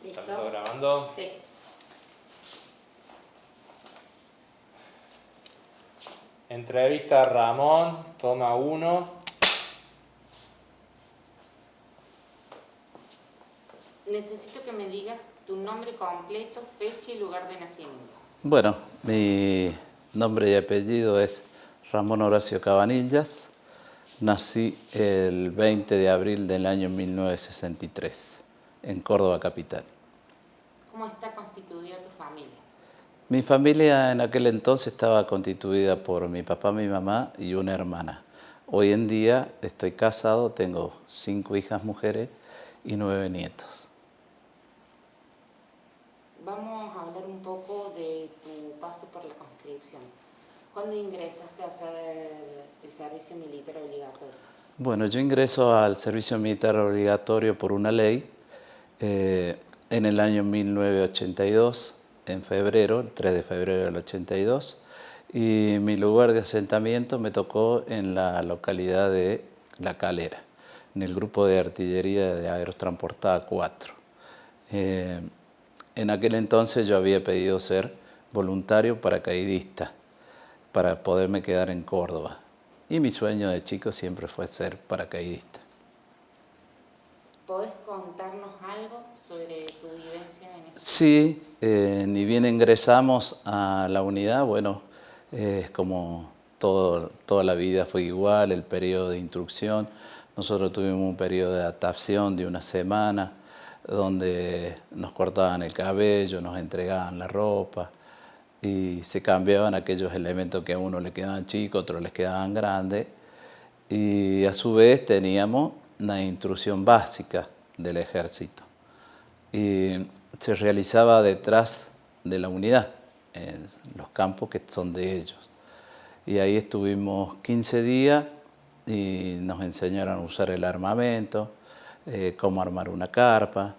¿Listo? ¿Está todo grabando? Sí. Entrevista a Ramón, toma 1. Necesito que me digas tu nombre completo, fecha y lugar de nacimiento. Bueno, mi nombre y apellido es Ramón Horacio Cabanillas. Nací el 20 de abril del año 1963 en Córdoba capital. ¿Cómo está constituida tu familia? Mi familia en aquel entonces estaba constituida por mi papá, mi mamá y una hermana. Hoy en día estoy casado, tengo 5 hijas mujeres y 9 nietos. Vamos a hablar un poco de tu paso por la conscripción. ¿Cuándo ingresaste a hacer el servicio militar obligatorio? Bueno, yo ingreso al servicio militar obligatorio por una ley en el año 1982, en febrero, el 3 de febrero del 82, y mi lugar de asentamiento me tocó en la localidad de La Calera, en el grupo de artillería de Aerotransportada 4. En aquel entonces yo había pedido ser voluntario paracaidista para poderme quedar en Córdoba. Y mi sueño de chico siempre fue ser paracaidista. ¿Podés contarnos algo sobre tu vivencia en eso? Sí, ni bien ingresamos a la unidad, bueno, como toda la vida fue igual, el periodo de instrucción. Nosotros tuvimos un periodo de adaptación de una semana, donde nos cortaban el cabello, nos entregaban la ropa y se cambiaban aquellos elementos que a uno le quedaban chicos, a otros les quedaban grandes. Y a su vez teníamos una instrucción básica del ejército. Y se realizaba detrás de la unidad, en los campos que son de ellos. Y ahí estuvimos 15 días y nos enseñaron a usar el armamento, cómo armar una carpa,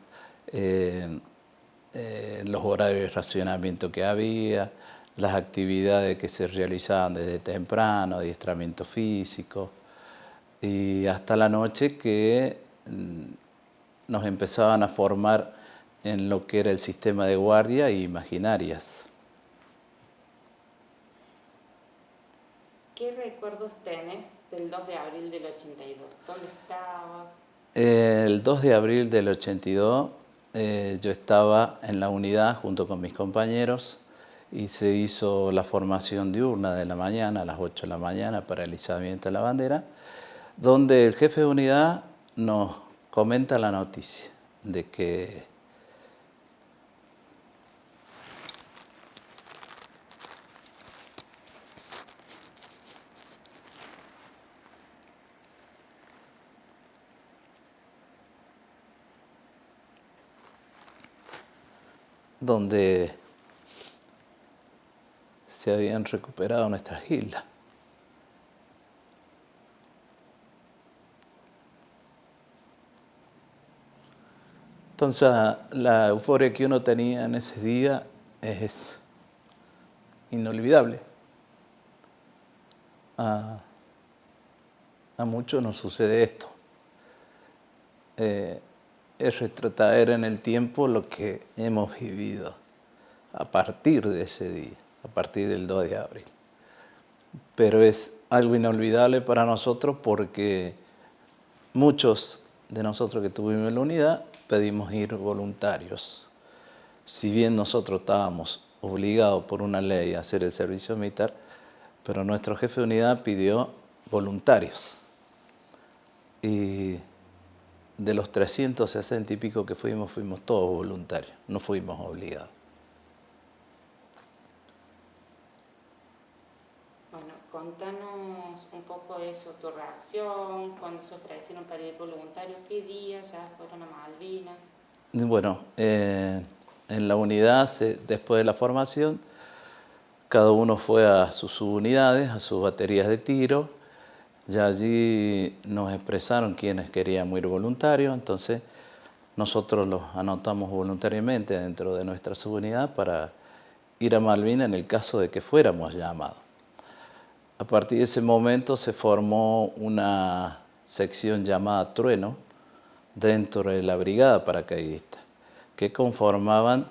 los horarios de racionamiento que había, las actividades que se realizaban desde temprano, adiestramiento físico, y hasta la noche que nos empezaban a formar en lo que era el sistema de guardia e imaginarias. ¿Qué recuerdos tenés del 2 de abril del 82? ¿Dónde estabas? El 2 de abril del 82 yo estaba en la unidad junto con mis compañeros y se hizo la formación diurna de la mañana, a las 8 de la mañana, para el izamiento de la bandera, donde el jefe de unidad nos comenta la noticia de que donde se habían recuperado nuestras islas. Entonces, la euforia que uno tenía en ese día es inolvidable. A muchos nos sucede esto. Es retrotraer en el tiempo lo que hemos vivido a partir de ese día, a partir del 2 de abril. Pero es algo inolvidable para nosotros porque muchos de nosotros que tuvimos en la unidad pedimos ir voluntarios. Si bien nosotros estábamos obligados por una ley a hacer el servicio militar, pero nuestro jefe de unidad pidió voluntarios. Y de los 360 y pico que fuimos todos voluntarios, no fuimos obligados. Bueno, contanos un poco eso, tu reacción, cuando se ofrecieron para ir voluntarios, qué día ya fueron a Malvinas. Bueno, en la unidad, después de la formación, cada uno fue a sus subunidades, a sus baterías de tiro. Ya allí nos expresaron quiénes queríamos ir voluntarios, entonces nosotros los anotamos voluntariamente dentro de nuestra subunidad para ir a Malvinas en el caso de que fuéramos llamados. A partir de ese momento se formó una sección llamada Trueno dentro de la brigada paracaidista, que conformaban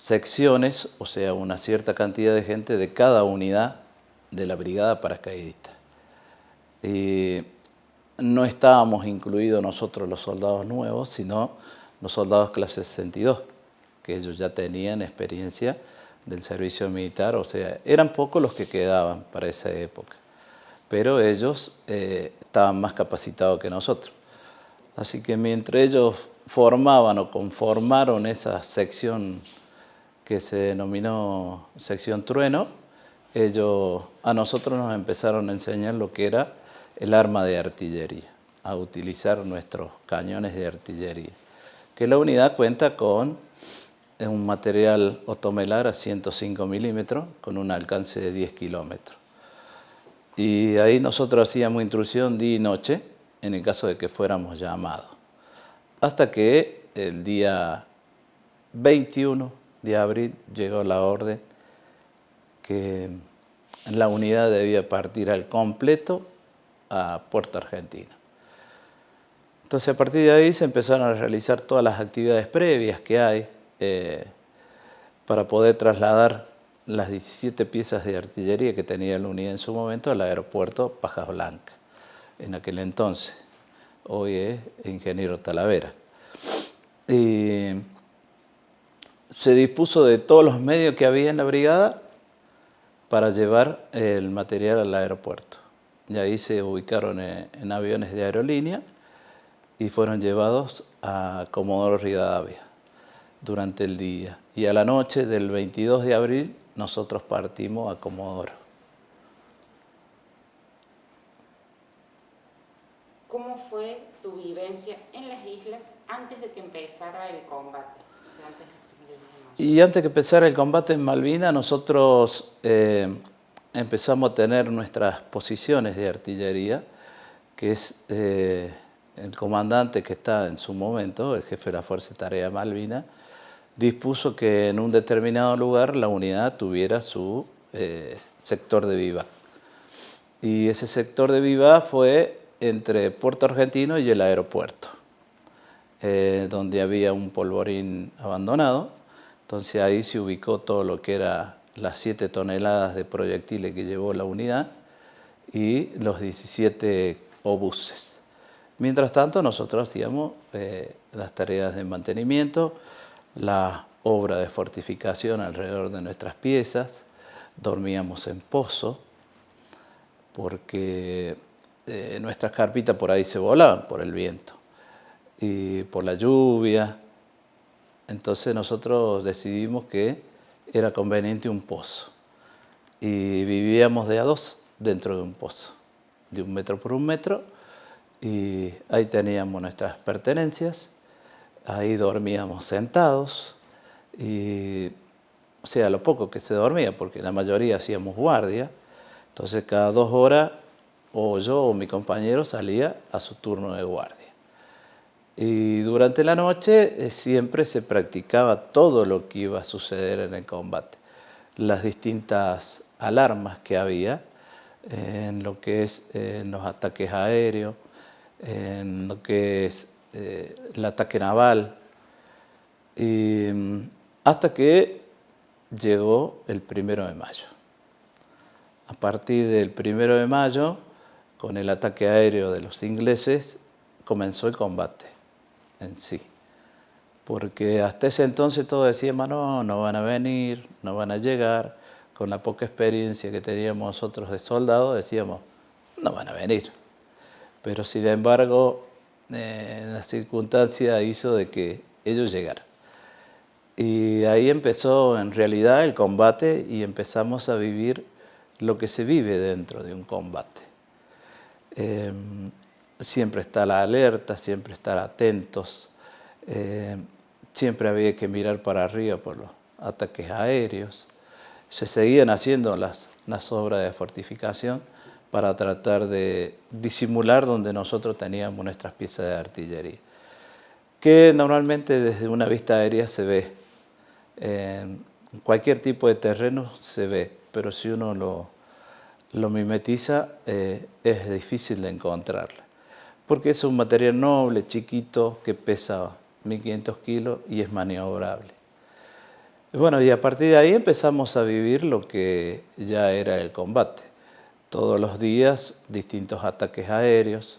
secciones, o sea, una cierta cantidad de gente de cada unidad de la brigada paracaidista. Y no estábamos incluidos nosotros los soldados nuevos, sino los soldados clase 62, que ellos ya tenían experiencia del servicio militar, o sea, eran pocos los que quedaban para esa época, pero ellos estaban más capacitados que nosotros. Así que mientras ellos formaban o conformaron esa sección que se denominó sección Trueno, ellos a nosotros nos empezaron a enseñar lo que era el arma de artillería, a utilizar nuestros cañones de artillería, que la unidad cuenta con un material otomelar a 105 milímetros con un alcance de 10 kilómetros. Y ahí nosotros hacíamos intrusión día y noche en el caso de que fuéramos llamados. Hasta que el día 21 de abril llegó la orden que la unidad debía partir al completo a Puerto Argentino. Entonces a partir de ahí se empezaron a realizar todas las actividades previas que hay para poder trasladar las 17 piezas de artillería que tenía la unidad en su momento al aeropuerto Pajas Blancas, en aquel entonces. Hoy es Ingeniero Talavera. Y se dispuso de todos los medios que había en la brigada para llevar el material al aeropuerto. Y ahí se ubicaron en aviones de aerolínea y fueron llevados a Comodoro Rivadavia durante el día. Y a la noche del 22 de abril nosotros partimos a Comodoro. ¿Cómo fue tu vivencia en las islas antes de que empezara el combate? Y antes que empezara el combate en Malvinas, nosotros empezamos a tener nuestras posiciones de artillería, que es el comandante que está en su momento, el jefe de la Fuerza de Tarea Malvinas, dispuso que en un determinado lugar la unidad tuviera su sector de vivac. Y ese sector de vivac fue entre Puerto Argentino y el aeropuerto, donde había un polvorín abandonado. Entonces ahí se ubicó todo lo que era las 7 toneladas de proyectiles que llevó la unidad y los 17 obuses. Mientras tanto, nosotros hacíamos las tareas de mantenimiento, la obra de fortificación alrededor de nuestras piezas, dormíamos en pozo, porque nuestras carpitas por ahí se volaban por el viento y por la lluvia. Entonces nosotros decidimos que era conveniente un pozo y vivíamos de a dos dentro de un pozo, de 1 metro por 1 metro, y ahí teníamos nuestras pertenencias, ahí dormíamos sentados, y, o sea, lo poco que se dormía, porque la mayoría hacíamos guardia, entonces cada 2 horas o yo o mi compañero salía a su turno de guardia. Y durante la noche siempre se practicaba todo lo que iba a suceder en el combate. Las distintas alarmas que había en lo que es los ataques aéreos, en lo que es el ataque naval, y hasta que llegó el 1 de mayo. A partir del 1 de mayo, con el ataque aéreo de los ingleses, comenzó el combate en sí. Porque hasta ese entonces todos decíamos, no van a venir, no van a llegar. Con la poca experiencia que teníamos nosotros de soldados, decíamos, no van a venir. Pero sin embargo, la circunstancia hizo de que ellos llegaran. Y ahí empezó en realidad el combate y empezamos a vivir lo que se vive dentro de un combate. Siempre estar alerta, siempre estar atentos, siempre había que mirar para arriba por los ataques aéreos. Se seguían haciendo las obras de fortificación para tratar de disimular donde nosotros teníamos nuestras piezas de artillería, que normalmente desde una vista aérea se ve. En cualquier tipo de terreno se ve, pero si uno lo mimetiza es difícil de encontrarla, porque es un material noble, chiquito, que pesa 1500 kilos y es maniobrable. Bueno, y a partir de ahí empezamos a vivir lo que ya era el combate. Todos los días distintos ataques aéreos.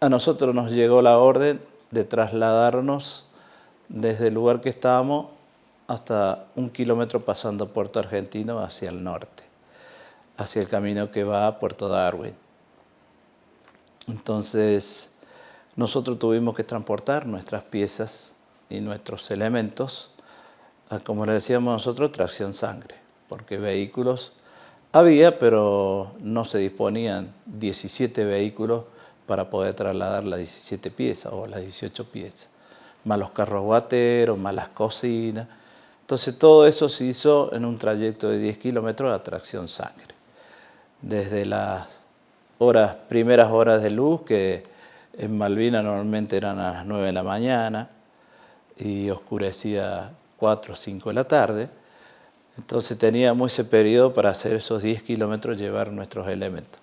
A nosotros nos llegó la orden de trasladarnos desde el lugar que estábamos hasta 1 kilómetro pasando Puerto Argentino hacia el norte, hacia el camino que va a Puerto Darwin. Entonces, nosotros tuvimos que transportar nuestras piezas y nuestros elementos, como le decíamos nosotros, tracción sangre, porque vehículos había, pero no se disponían 17 vehículos para poder trasladar las 17 piezas o las 18 piezas, más los carros guateros, más las cocinas. Entonces todo eso se hizo en un trayecto de 10 kilómetros a tracción sangre. Desde las primeras horas de luz, que en Malvinas normalmente eran a las 9 de la mañana y oscurecía 4 o 5 de la tarde. Entonces teníamos ese periodo para hacer esos 10 kilómetros, llevar nuestros elementos.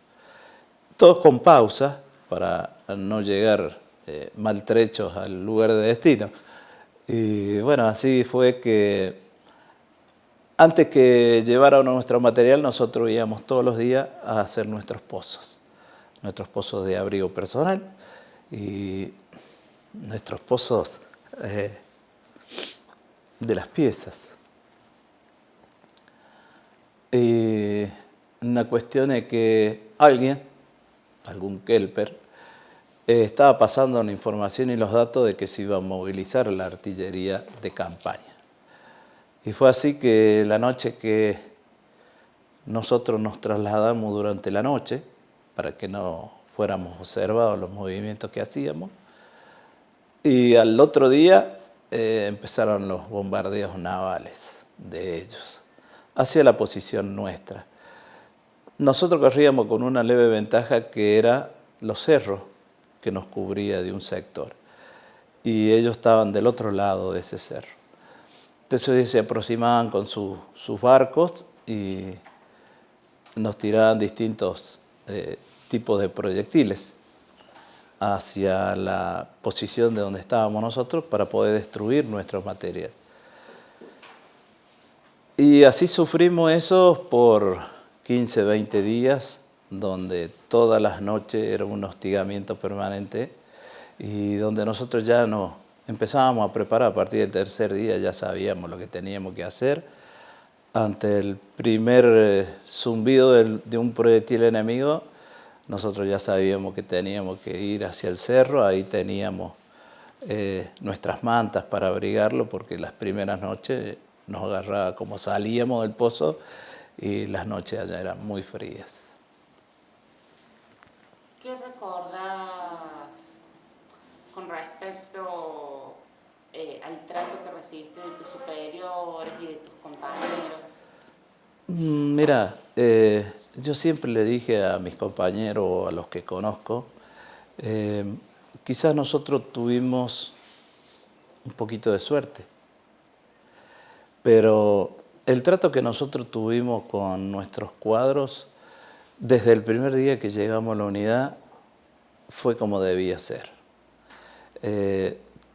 Todos con pausa para no llegar maltrechos al lugar de destino. Y bueno, así fue que antes que lleváramos nuestro material, nosotros íbamos todos los días a hacer nuestros pozos de abrigo personal y nuestros pozos de las piezas. Y una cuestión es que algún kelper, estaba pasando la información y los datos de que se iba a movilizar la artillería de campaña. Y fue así que la noche que nosotros nos trasladamos durante la noche, para que no fuéramos observados los movimientos que hacíamos, y al otro día empezaron los bombardeos navales de ellos hacia la posición nuestra. Nosotros corríamos con una leve ventaja, que era los cerros que nos cubría de un sector, y ellos estaban del otro lado de ese cerro. Entonces ellos se aproximaban con sus barcos y nos tiraban distintos tipos de proyectiles hacia la posición de donde estábamos nosotros para poder destruir nuestro material. Y así sufrimos eso por 15, 20 días, donde todas las noches era un hostigamiento permanente y donde nosotros ya nos empezábamos a preparar. A partir del tercer día ya sabíamos lo que teníamos que hacer. Ante el primer zumbido de un proyectil enemigo, nosotros ya sabíamos que teníamos que ir hacia el cerro. Ahí teníamos nuestras mantas para abrigarlo, porque las primeras noches nos agarraba como salíamos del pozo y las noches allá eran muy frías. ¿Qué recordás con respecto al trato que recibiste de tus superiores y de tus compañeros? Mira, yo siempre le dije a mis compañeros o a los que conozco, quizás nosotros tuvimos un poquito de suerte, pero el trato que nosotros tuvimos con nuestros cuadros desde el primer día que llegamos a la unidad fue como debía ser.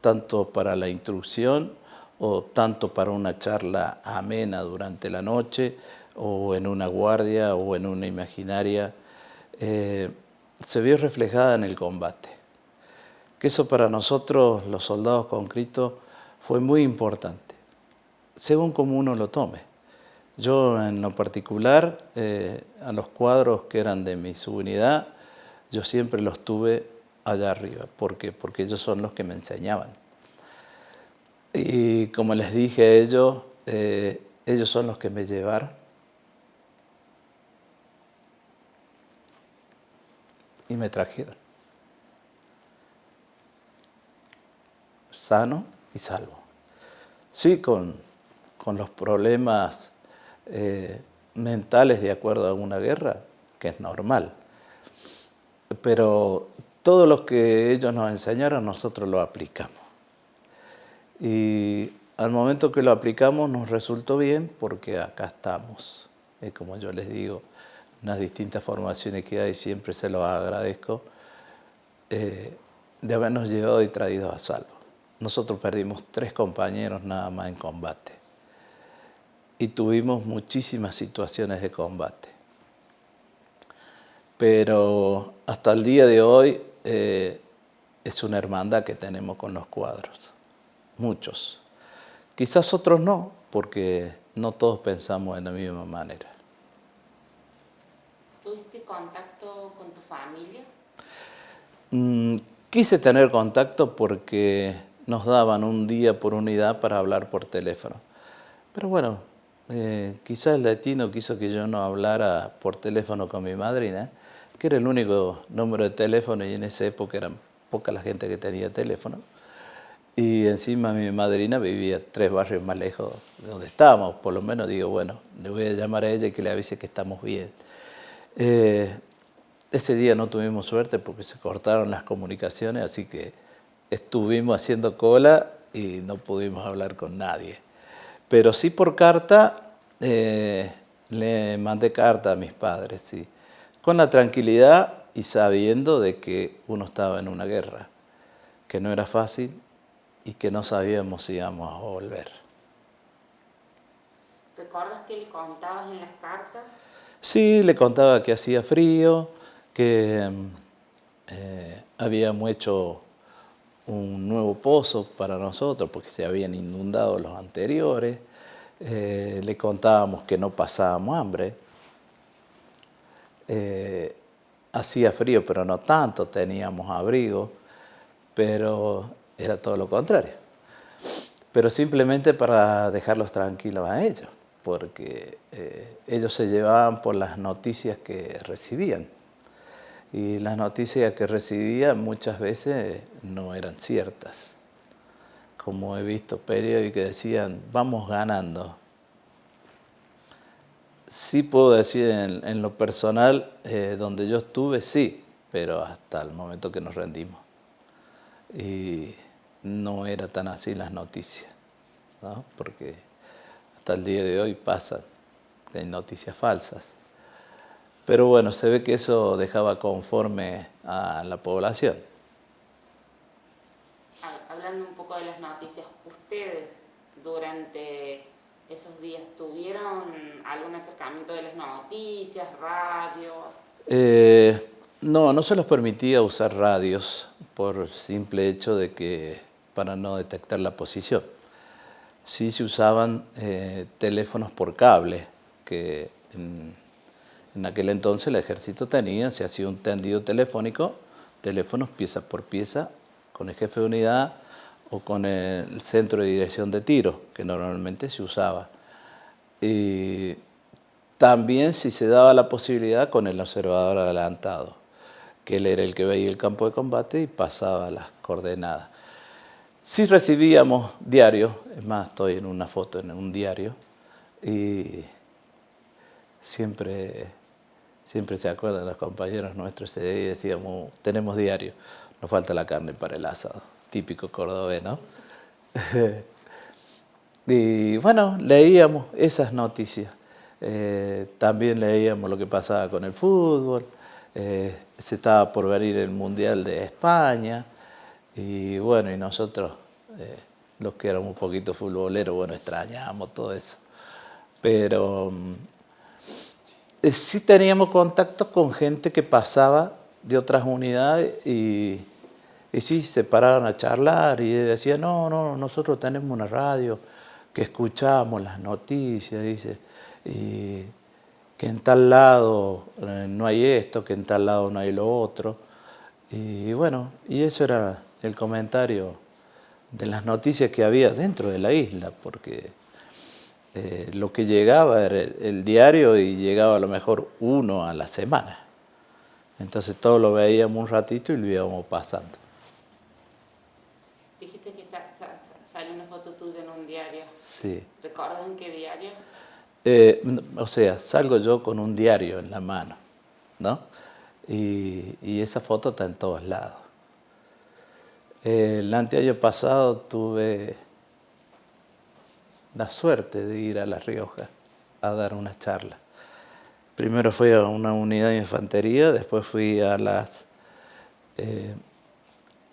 Tanto para la instrucción o tanto para una charla amena durante la noche o en una guardia o en una imaginaria, se vio reflejada en el combate. Que eso para nosotros, los soldados conscriptos, fue muy importante, según como uno lo tome. Yo en lo particular, a los cuadros que eran de mi subunidad, yo siempre los tuve allá arriba. ¿Por qué? Porque ellos son los que me enseñaban. Y como les dije a ellos, ellos son los que me llevaron. Y me trajeron. Sano y salvo. Sí, con los problemas mentales de acuerdo a una guerra, que es normal. Pero todo lo que ellos nos enseñaron, nosotros lo aplicamos. Y al momento que lo aplicamos nos resultó bien, porque acá estamos. Como yo les digo, unas distintas formaciones que hay, siempre se los agradezco. de habernos llevado y traído a salvo. Nosotros perdimos 3 compañeros nada más en combate y tuvimos muchísimas situaciones de combate. Pero hasta el día de hoy es una hermandad que tenemos con los cuadros, muchos. Quizás otros no, porque no todos pensamos de la misma manera. ¿Tuviste contacto con tu familia? Quise tener contacto porque nos daban un día por unidad para hablar por teléfono. Pero bueno, quizás el destino quiso que yo no hablara por teléfono con mi madrina, que era el único número de teléfono y en esa época eran poca la gente que tenía teléfono. Y encima mi madrina vivía 3 barrios más lejos de donde estábamos. Por lo menos digo, bueno, le voy a llamar a ella y que le avise que estamos bien. Ese día no tuvimos suerte porque se cortaron las comunicaciones, así que estuvimos haciendo cola y no pudimos hablar con nadie. Pero sí por carta, le mandé carta a mis padres, sí, con la tranquilidad y sabiendo de que uno estaba en una guerra, que no era fácil y que no sabíamos si íbamos a volver. ¿Recuerdas qué le contabas en las cartas? Sí, le contaba que hacía frío, que habíamos hecho un nuevo pozo para nosotros porque se habían inundado los anteriores. Le contábamos que no pasábamos hambre. Hacía frío, pero no tanto, teníamos abrigo, pero era todo lo contrario. Pero simplemente para dejarlos tranquilos a ellos, porque ellos se llevaban por las noticias que recibían. Y las noticias que recibían muchas veces no eran ciertas. Como he visto periódicos que decían, vamos ganando. Sí puedo decir en lo personal, donde yo estuve, sí, pero hasta el momento que nos rendimos. Y no era tan así las noticias, ¿no? Porque hasta el día de hoy pasan, hay noticias falsas. Pero bueno, se ve que eso dejaba conforme a la población. Hablando un poco de las noticias, ¿ustedes durante esos días tuvieron algún acercamiento de las noticias, radio? No, no se les permitía usar radios por simple hecho de que para no detectar la posición. Sí se usaban teléfonos por cable, que en aquel entonces el ejército tenía, se hacía un tendido telefónico, teléfonos pieza por pieza, con el jefe de unidad o con el centro de dirección de tiro, que normalmente se usaba. Y también si se daba la posibilidad con el observador adelantado, que él era el que veía el campo de combate y pasaba las coordenadas. Sí recibíamos diarios, es más, estoy en una foto en un diario, y siempre se acuerdan los compañeros nuestros ese día y decíamos, tenemos diario, nos falta la carne para el asado, típico cordobés, ¿no? Y bueno, leíamos esas noticias. También leíamos lo que pasaba con el fútbol, se estaba por venir el Mundial de España, y bueno, y nosotros, los que éramos un poquito futboleros, bueno, extrañábamos todo eso. Pero sí teníamos contacto con gente que pasaba de otras unidades y sí, se pararon a charlar y decían, no, nosotros tenemos una radio que escuchamos las noticias, dice, y que en tal lado no hay esto, que en tal lado no hay lo otro. Y bueno, y eso era el comentario de las noticias que había dentro de la isla, porque lo que llegaba era el diario y llegaba a lo mejor uno a la semana. Entonces todo lo veíamos un ratito y lo íbamos pasando. Dijiste que salió una foto tuya en un diario. Sí. ¿Recuerdas en qué diario? O sea, salgo yo con un diario en la mano, ¿no? Y esa foto está en todos lados. El anteaño pasado tuve la suerte de ir a La Rioja a dar una charla. Primero fui a una unidad de infantería, después fui a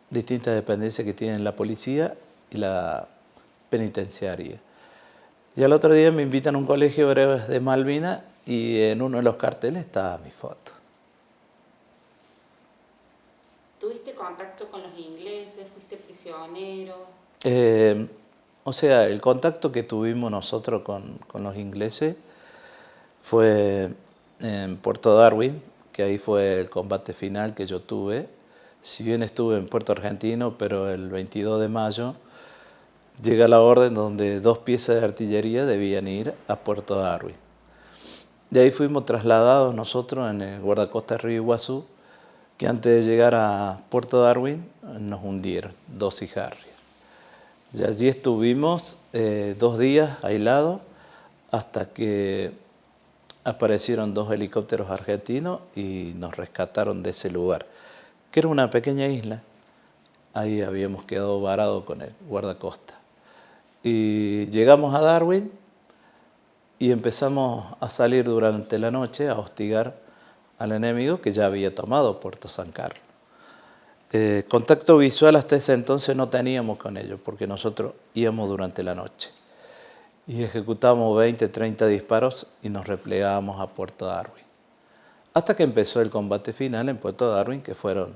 distintas dependencias que tienen la policía y la penitenciaria. Y al otro día me invitan a un colegio de héroes de Malvinas y en uno de los carteles estaba mi foto. ¿Tuviste contacto con los ingleses? ¿Fuiste prisionero? O sea, el contacto que tuvimos nosotros con los ingleses fue en Puerto Darwin, que ahí fue el combate final que yo tuve. Si bien estuve en Puerto Argentino, pero el 22 de mayo llega la orden donde 2 piezas de artillería debían ir a Puerto Darwin. De ahí fuimos trasladados nosotros en el guardacosta Río Iguazú, que antes de llegar a Puerto Darwin nos hundieron, 2 Sea Harrier. Y allí estuvimos 2 días aislados hasta que aparecieron 2 helicópteros argentinos y nos rescataron de ese lugar, que era una pequeña isla. Ahí habíamos quedado varados con el guardacosta. Y llegamos a Darwin y empezamos a salir durante la noche a hostigar al enemigo que ya había tomado Puerto San Carlos. Contacto visual hasta ese entonces no teníamos con ellos porque nosotros íbamos durante la noche y ejecutamos 20, 30 disparos y nos replegábamos a Puerto Darwin. Hasta que empezó el combate final en Puerto Darwin, que fueron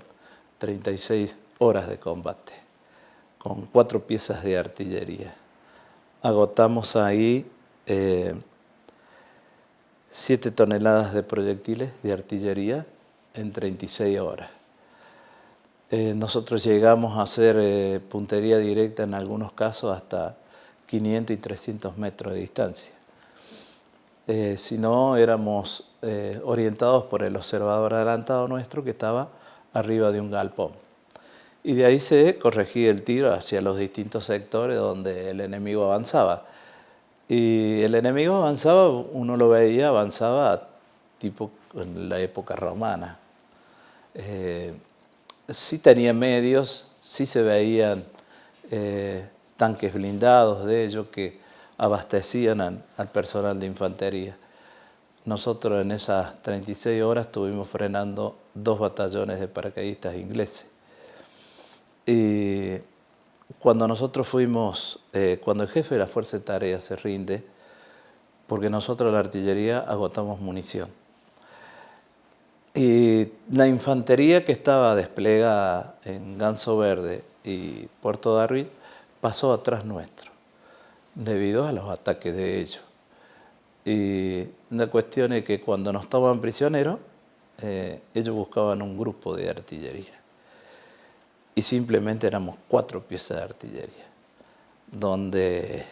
36 horas de combate, con 4 piezas de artillería. Agotamos ahí 7 toneladas de proyectiles de artillería en 36 horas. Nosotros llegamos a hacer puntería directa en algunos casos hasta 500 y 300 metros de distancia. Si no, éramos orientados por el observador adelantado nuestro que estaba arriba de un galpón. Y de ahí se corregía el tiro hacia los distintos sectores donde el enemigo avanzaba. Y el enemigo avanzaba, uno lo veía, avanzaba tipo en la época romana. Sí tenía medios, sí se veían tanques blindados de ellos que abastecían al personal de infantería. Nosotros en esas 36 horas estuvimos frenando 2 batallones de paracaidistas ingleses. Y cuando nosotros fuimos, cuando el jefe de la Fuerza de Tarea se rinde, porque nosotros la artillería agotamos munición. Y la infantería que estaba desplegada en Ganso Verde y Puerto Darwin pasó atrás nuestro, debido a los ataques de ellos. Y la cuestión es que cuando nos toman prisioneros, ellos buscaban un grupo de artillería. Y simplemente éramos 4 piezas de artillería, donde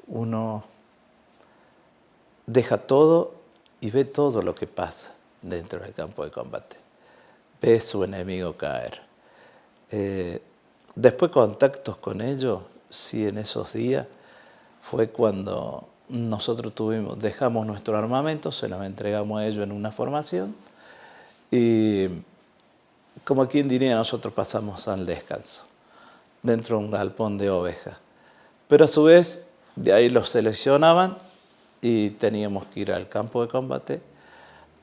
uno deja todo y ve todo lo que pasa dentro del campo de combate. Ve su enemigo caer. Después contactos con ellos, sí, en esos días, fue cuando nosotros dejamos nuestro armamento, se los entregamos a ellos en una formación y, como quien diría, nosotros pasamos al descanso, dentro de un galpón de ovejas. Pero a su vez, de ahí los seleccionaban y teníamos que ir al campo de combate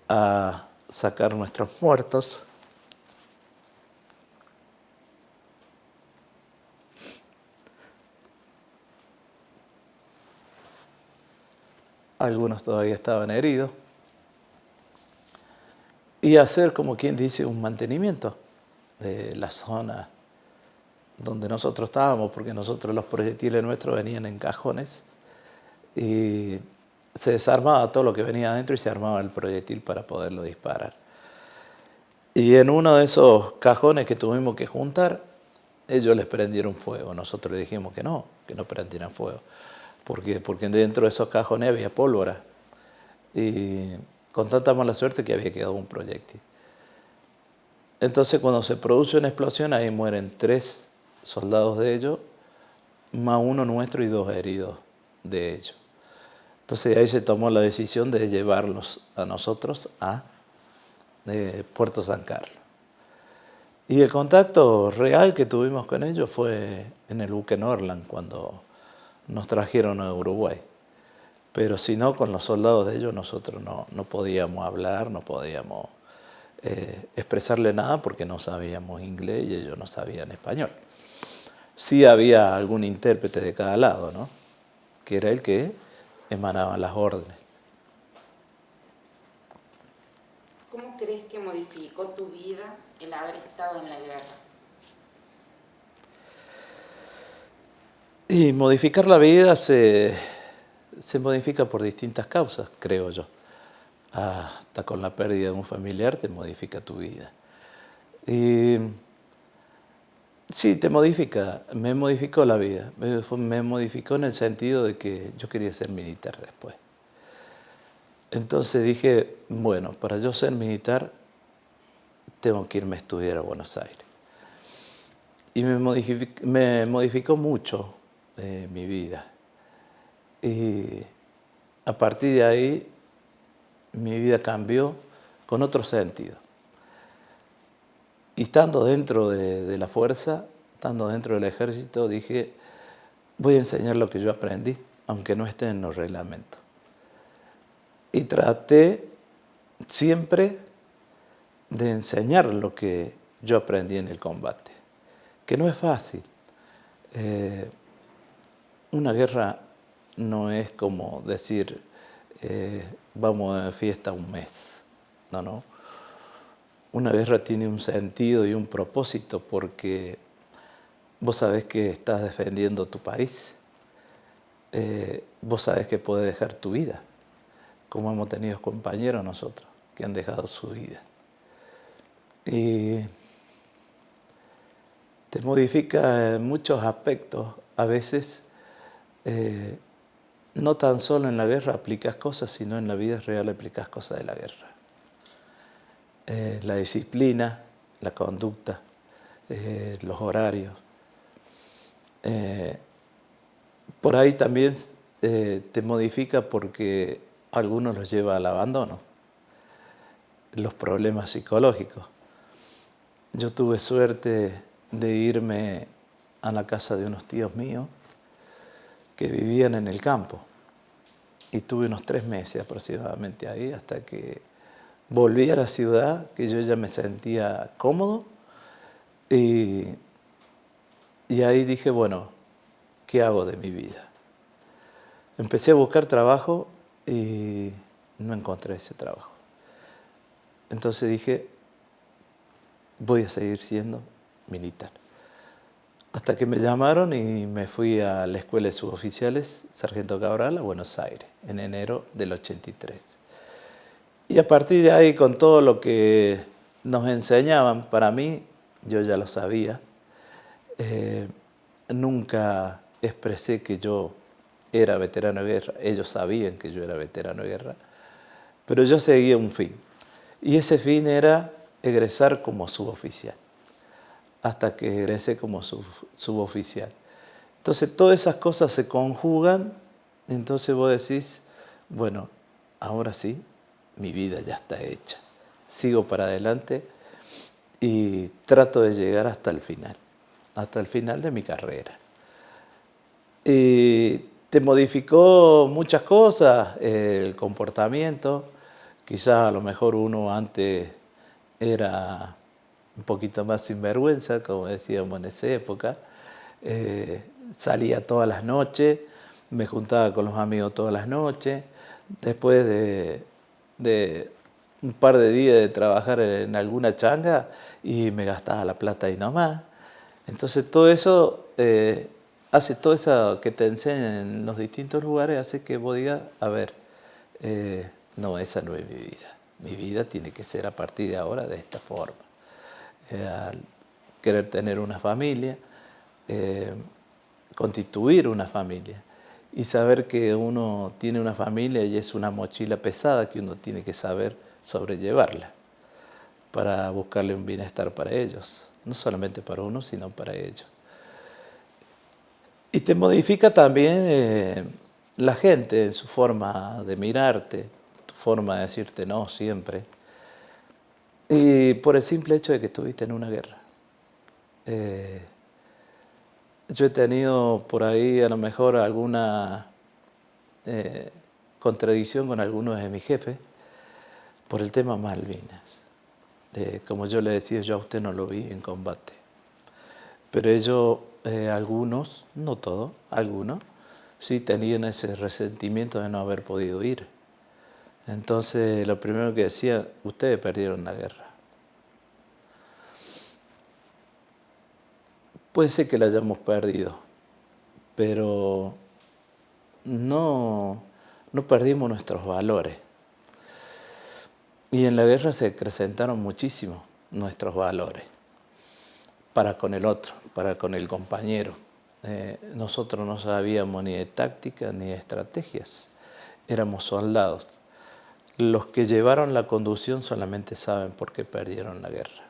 a sacar nuestros muertos. Algunos todavía estaban heridos. Y hacer, como quien dice, un mantenimiento de la zona donde nosotros estábamos, porque nosotros los proyectiles nuestros venían en cajones y se desarmaba todo lo que venía adentro y se armaba el proyectil para poderlo disparar. Y en uno de esos cajones que tuvimos que juntar, ellos les prendieron fuego. Nosotros les dijimos que no prendieran fuego. ¿Por qué? Porque dentro de esos cajones había pólvora. Y con tanta mala suerte que había quedado un proyectil. Entonces, cuando se produce una explosión, ahí mueren 3 soldados de ellos, más 1 nuestro y 2 heridos de ellos. Entonces, ahí se tomó la decisión de llevarlos a nosotros a Puerto San Carlos. Y el contacto real que tuvimos con ellos fue en el buque Norland, cuando nos trajeron a Uruguay. Pero si no, con los soldados de ellos nosotros no podíamos hablar, no podíamos expresarle nada porque no sabíamos inglés y ellos no sabían español. Sí había algún intérprete de cada lado, ¿no? Que era el que emanaba las órdenes. ¿Cómo crees que modificó tu vida el haber estado en la guerra? Y modificar la vida se modifica por distintas causas, creo yo. Hasta con la pérdida de un familiar te modifica tu vida. Y sí, te modifica, me modificó la vida. Me modificó en el sentido de que yo quería ser militar después. Entonces dije, bueno, para yo ser militar tengo que irme a estudiar a Buenos Aires. Y me modificó mucho mi vida. Y a partir de ahí mi vida cambió con otro sentido. Y estando dentro de la fuerza, estando dentro del ejército, dije, voy a enseñar lo que yo aprendí, aunque no esté en los reglamentos. Y traté siempre de enseñar lo que yo aprendí en el combate, que no es fácil. Una guerra no es como decir, vamos de fiesta un mes. No. Una guerra tiene un sentido y un propósito porque vos sabés que estás defendiendo tu país. Vos sabés que podés dejar tu vida, como hemos tenido compañeros nosotros que han dejado su vida. Y te modifica en muchos aspectos. A veces, no tan solo en la guerra aplicas cosas, sino en la vida real aplicas cosas de la guerra. La disciplina, la conducta, los horarios. Por ahí también te modifica porque a algunos los lleva al abandono, los problemas psicológicos. Yo tuve suerte de irme a la casa de unos tíos míos que vivían en el campo y tuve unos 3 meses aproximadamente ahí hasta que volví a la ciudad, que yo ya me sentía cómodo y ahí dije, bueno, ¿qué hago de mi vida? Empecé a buscar trabajo y no encontré ese trabajo. Entonces dije, voy a seguir siendo militar. Hasta que me llamaron y me fui a la Escuela de Suboficiales Sargento Cabral a Buenos Aires, en enero del 83. Y a partir de ahí, con todo lo que nos enseñaban, para mí, yo ya lo sabía, nunca expresé que yo era veterano de guerra, ellos sabían que yo era veterano de guerra, pero yo seguía un fin. Y ese fin era egresar como suboficial, hasta que egresé como suboficial. Entonces todas esas cosas se conjugan, entonces vos decís, bueno, ahora sí, mi vida ya está hecha. Sigo para adelante y trato de llegar hasta el final de mi carrera. Y te modificó muchas cosas, el comportamiento. Quizás a lo mejor uno antes era un poquito más sinvergüenza, como decíamos en esa época. Salía todas las noches, me juntaba con los amigos todas las noches. Después de un par de días de trabajar en alguna changa y me gastaba la plata ahí nomás. Entonces todo eso hace todo eso que te enseñan en los distintos lugares, hace que vos digas, a ver, no, esa no es mi vida. Mi vida tiene que ser a partir de ahora de esta forma. Al querer tener una familia, constituir una familia y saber que uno tiene una familia y es una mochila pesada que uno tiene que saber sobrellevarla para buscarle un bienestar para ellos, no solamente para uno, sino para ellos. Y te modifica también la gente en su forma de mirarte, tu forma de decirte no siempre, y por el simple hecho de que estuviste en una guerra. Yo he tenido por ahí a lo mejor alguna contradicción con algunos de mis jefes por el tema Malvinas. Como yo le decía, yo a usted no lo vi en combate. Pero ellos, algunos, no todos, algunos, sí tenían ese resentimiento de no haber podido ir. Entonces, lo primero que decía, ustedes perdieron la guerra. Puede ser que la hayamos perdido, pero no perdimos nuestros valores. Y en la guerra se acrecentaron muchísimo nuestros valores para con el otro, para con el compañero. Nosotros no sabíamos ni de táctica ni de estrategias, éramos soldados. Los que llevaron la conducción solamente saben por qué perdieron la guerra.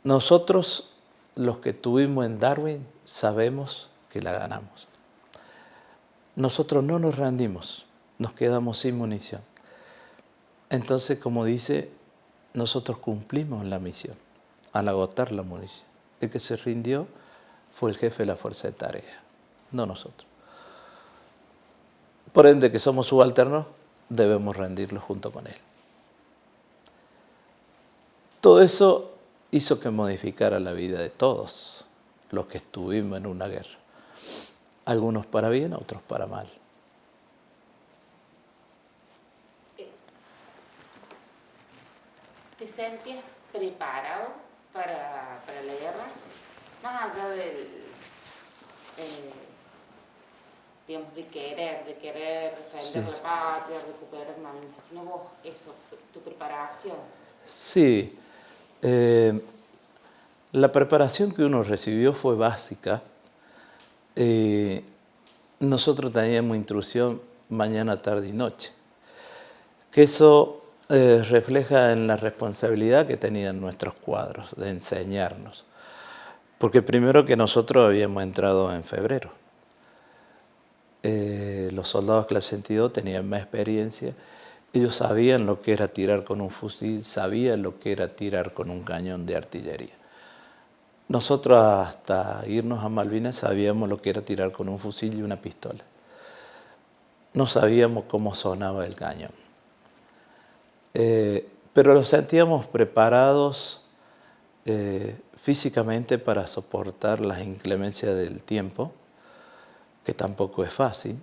Nosotros, los que estuvimos en Darwin, sabemos que la ganamos. Nosotros no nos rendimos, nos quedamos sin munición. Entonces, como dice, nosotros cumplimos la misión al agotar la munición. El que se rindió fue el jefe de la fuerza de tarea, no nosotros. Por ende, que somos subalternos, debemos rendirlo junto con él. Todo eso hizo que modificara la vida de todos los que estuvimos en una guerra. Algunos para bien, otros para mal. ¿Te sentías preparado para la guerra? Más allá del, digamos, de querer defender la patria, recuperar una mente, sino vos, eso, tu preparación. Sí, la preparación que uno recibió fue básica. Nosotros teníamos instrucción mañana, tarde y noche, que eso refleja en la responsabilidad que tenían nuestros cuadros de enseñarnos. Porque primero que nosotros habíamos entrado en febrero. Los soldados clase 62 tenían más experiencia. Ellos sabían lo que era tirar con un fusil, sabían lo que era tirar con un cañón de artillería. Nosotros hasta irnos a Malvinas sabíamos lo que era tirar con un fusil y una pistola. No sabíamos cómo sonaba el cañón. Pero los sentíamos preparados físicamente para soportar las inclemencias del tiempo, que tampoco es fácil.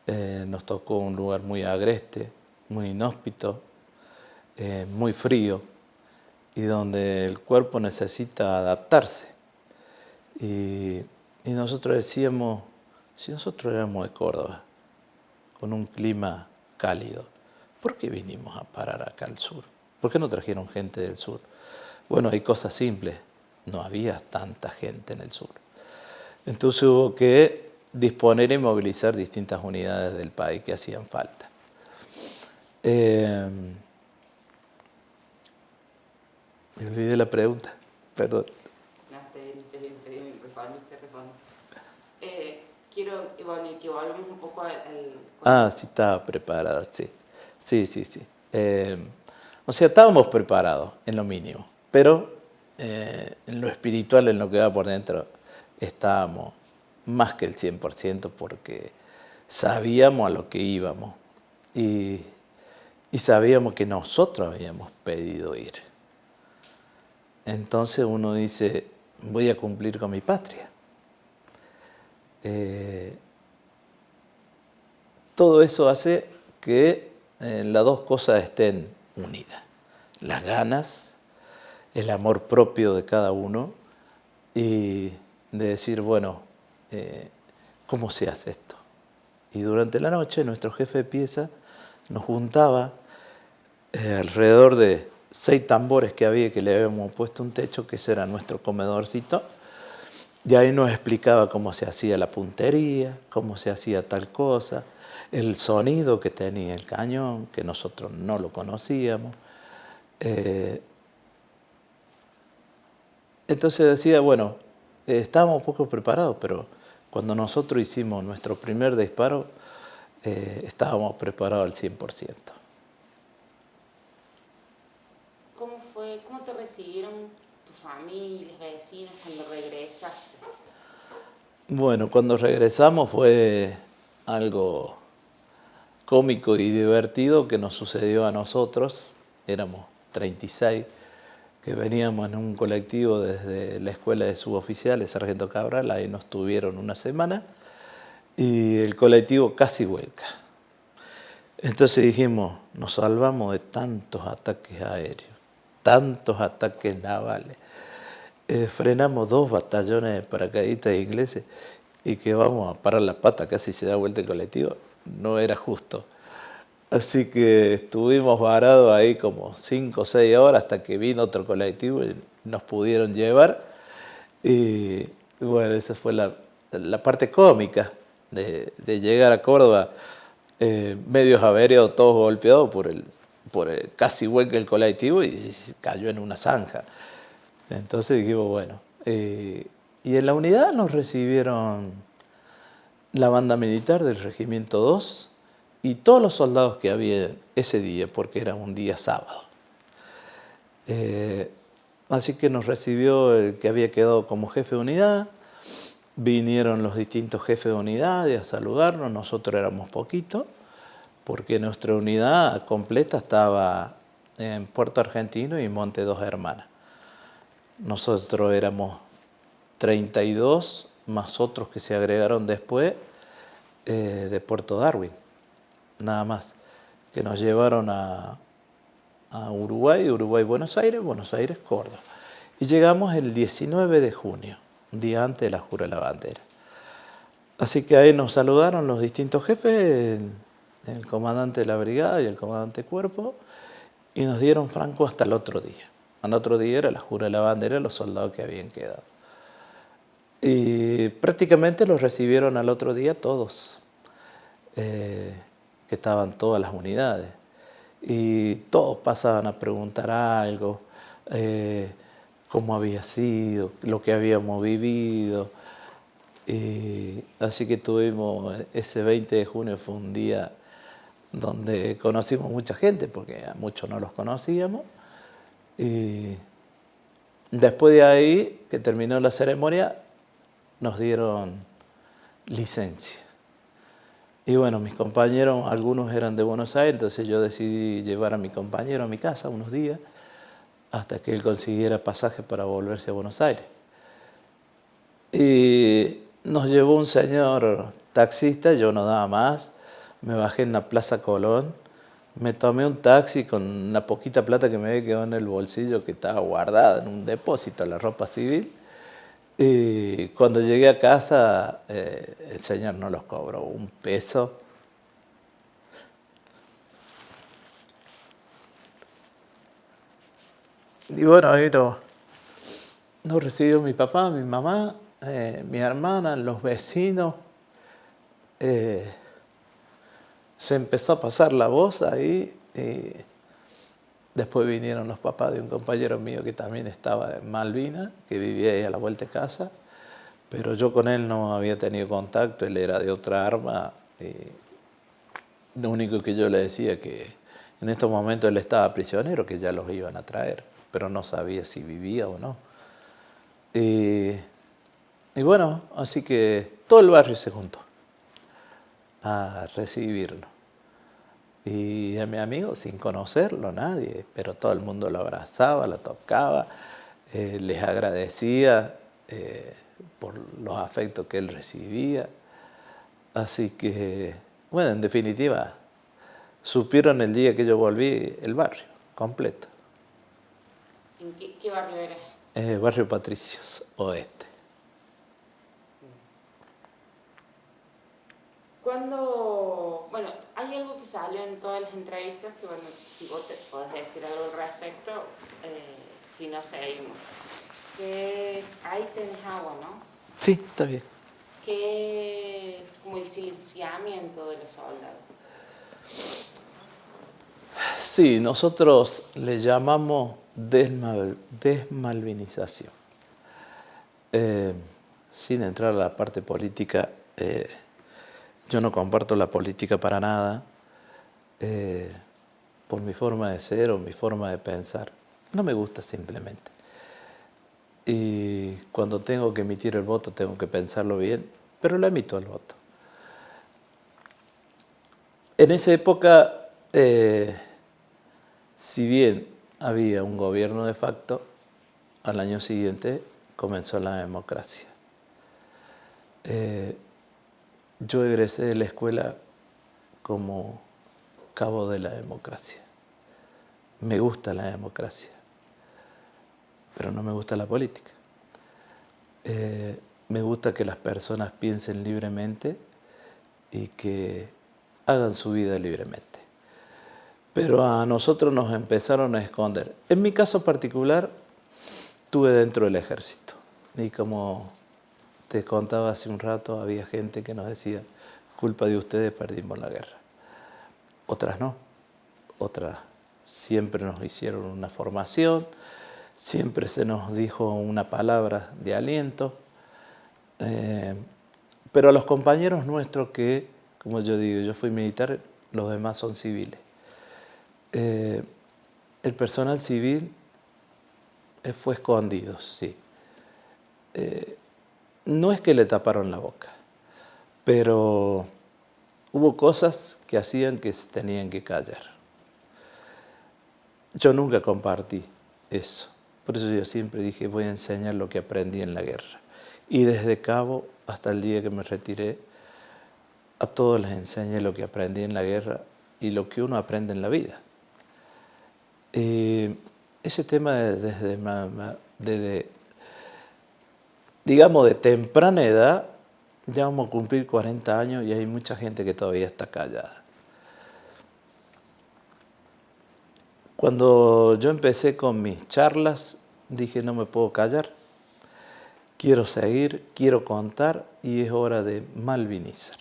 Nos tocó un lugar muy agreste, muy inhóspito, muy frío, y donde el cuerpo necesita adaptarse. Y nosotros decíamos, si nosotros éramos de Córdoba, con un clima cálido, ¿por qué vinimos a parar acá al sur? ¿Por qué no trajeron gente del sur? Bueno, hay cosas simples, no había tanta gente en el sur. Entonces hubo que disponer y movilizar distintas unidades del país que hacían falta. Me olvidé la pregunta, perdón. No, te respondo. Quiero, bueno, que volvamos un poco al... Sí, estaba preparada, sí. Sí. O sea, estábamos preparados en lo mínimo, pero en lo espiritual, en lo que va por dentro, estábamos más que el 100% porque sabíamos a lo que íbamos y sabíamos que nosotros habíamos pedido ir. Entonces uno dice, voy a cumplir con mi patria. Todo eso hace que las dos cosas estén unidas. Las ganas, el amor propio de cada uno y de decir, bueno, ¿cómo se hace esto? Y durante la noche nuestro jefe de pieza nos juntaba alrededor de 6 tambores que había, que le habíamos puesto un techo, que ese era nuestro comedorcito, y ahí nos explicaba cómo se hacía la puntería, cómo se hacía tal cosa, el sonido que tenía el cañón, que nosotros no lo conocíamos. Entonces decía, bueno, estábamos un poco preparados, pero cuando nosotros hicimos nuestro primer disparo, estábamos preparados al 100%. ¿Cómo te recibieron tus familias, vecinos cuando regresaste? Bueno, cuando regresamos fue algo cómico y divertido que nos sucedió a nosotros. Éramos 36, que veníamos en un colectivo desde la escuela de suboficiales Sargento Cabral, ahí nos tuvieron una semana, y el colectivo casi vuelca. Entonces dijimos, nos salvamos de tantos ataques aéreos, tantos ataques navales. Frenamos 2 batallones de paracaidistas ingleses y que vamos a parar la pata, casi se da vuelta el colectivo. No era justo. Así que estuvimos varados ahí como 5 o 6 horas hasta que vino otro colectivo y nos pudieron llevar. Y bueno, esa fue la parte cómica de llegar a Córdoba, medios averiados, todos golpeados por el casi vuelca el colectivo y cayó en una zanja. Entonces dijimos, bueno, y en la unidad nos recibieron la banda militar del Regimiento 2 y todos los soldados que había ese día, porque era un día sábado. Así que nos recibió el que había quedado como jefe de unidad, vinieron los distintos jefes de unidades a saludarnos, nosotros éramos poquitos, porque nuestra unidad completa estaba en Puerto Argentino y Monte Dos Hermanas. Nosotros éramos 32, más otros que se agregaron después de Puerto Darwin, nada más, que nos llevaron a Uruguay, Buenos Aires, Córdoba. Y llegamos el 19 de junio, un día antes de la Jura de la Bandera. Así que ahí nos saludaron los distintos jefes, el comandante de la brigada y el comandante de cuerpo, y nos dieron franco hasta el otro día. Al otro día era la Jura de la Bandera de los soldados que habían quedado. Y prácticamente los recibieron al otro día todos, que estaban todas las unidades. Y todos pasaban a preguntar algo, cómo había sido, lo que habíamos vivido. Y así que tuvimos ese 20 de junio, fue un día donde conocimos mucha gente, porque a muchos no los conocíamos. Y después de ahí, que terminó la ceremonia, nos dieron licencia. Y bueno, mis compañeros, algunos eran de Buenos Aires, entonces yo decidí llevar a mi compañero a mi casa unos días, hasta que él consiguiera pasaje para volverse a Buenos Aires. Y nos llevó un señor taxista, yo no daba más, me bajé en la Plaza Colón, me tomé un taxi con la poquita plata que me había quedado en el bolsillo, que estaba guardada en un depósito, la ropa civil. Y cuando llegué a casa, el señor no los cobró un peso. Y bueno, ahí nos recibió mi papá, mi mamá, mi hermana, los vecinos. Se empezó a pasar la voz ahí. Después vinieron los papás de un compañero mío que también estaba en Malvinas, que vivía ahí a la vuelta de casa, pero yo con él no había tenido contacto, él era de otra arma. Lo único que yo le decía que en estos momentos él estaba prisionero, que ya los iban a traer, pero no sabía si vivía o no. Y bueno, así que todo el barrio se juntó a recibirnos. Y a mi amigo, sin conocerlo nadie, pero todo el mundo lo abrazaba, lo tocaba, les agradecía por los afectos que él recibía. Así que, bueno, en definitiva, supieron el día que yo volví el barrio completo. ¿En qué barrio era? Barrio Patricios, Oeste. Bueno, hay algo que salió en todas las entrevistas que, bueno, si vos te podés decir algo al respecto, si no seguimos. Que ahí tenés agua, ¿no? Sí, está bien. Que es como el silenciamiento de los soldados. Sí, nosotros le llamamos desmalvinización. Sin entrar a la parte política, yo no comparto la política para nada, por mi forma de ser o mi forma de pensar. No me gusta simplemente. Y cuando tengo que emitir el voto tengo que pensarlo bien, pero lo emito el voto. En esa época, si bien había un gobierno de facto, al año siguiente comenzó la democracia. Yo egresé de la escuela como cabo de la democracia. Me gusta la democracia, pero no me gusta la política. Me gusta que las personas piensen libremente y que hagan su vida libremente. Pero a nosotros nos empezaron a esconder. En mi caso particular, estuve dentro del ejército. Y como te contaba hace un rato, había gente que nos decía, culpa de ustedes perdimos la guerra. Otras no. Otras siempre nos hicieron una formación, siempre se nos dijo una palabra de aliento. Pero a los compañeros nuestros que, como yo digo, yo fui militar, los demás son civiles. El personal civil fue escondido, sí. No es que le taparon la boca, pero hubo cosas que hacían que se tenían que callar. Yo nunca compartí eso. Por eso yo siempre dije, voy a enseñar lo que aprendí en la guerra. Y desde cabo hasta el día que me retiré, a todos les enseñé lo que aprendí en la guerra y lo que uno aprende en la vida. Ese tema desde, digamos, de temprana edad, ya vamos a cumplir 40 años y hay mucha gente que todavía está callada. Cuando yo empecé con mis charlas, dije, no me puedo callar. Quiero seguir, quiero contar y es hora de malvinizar.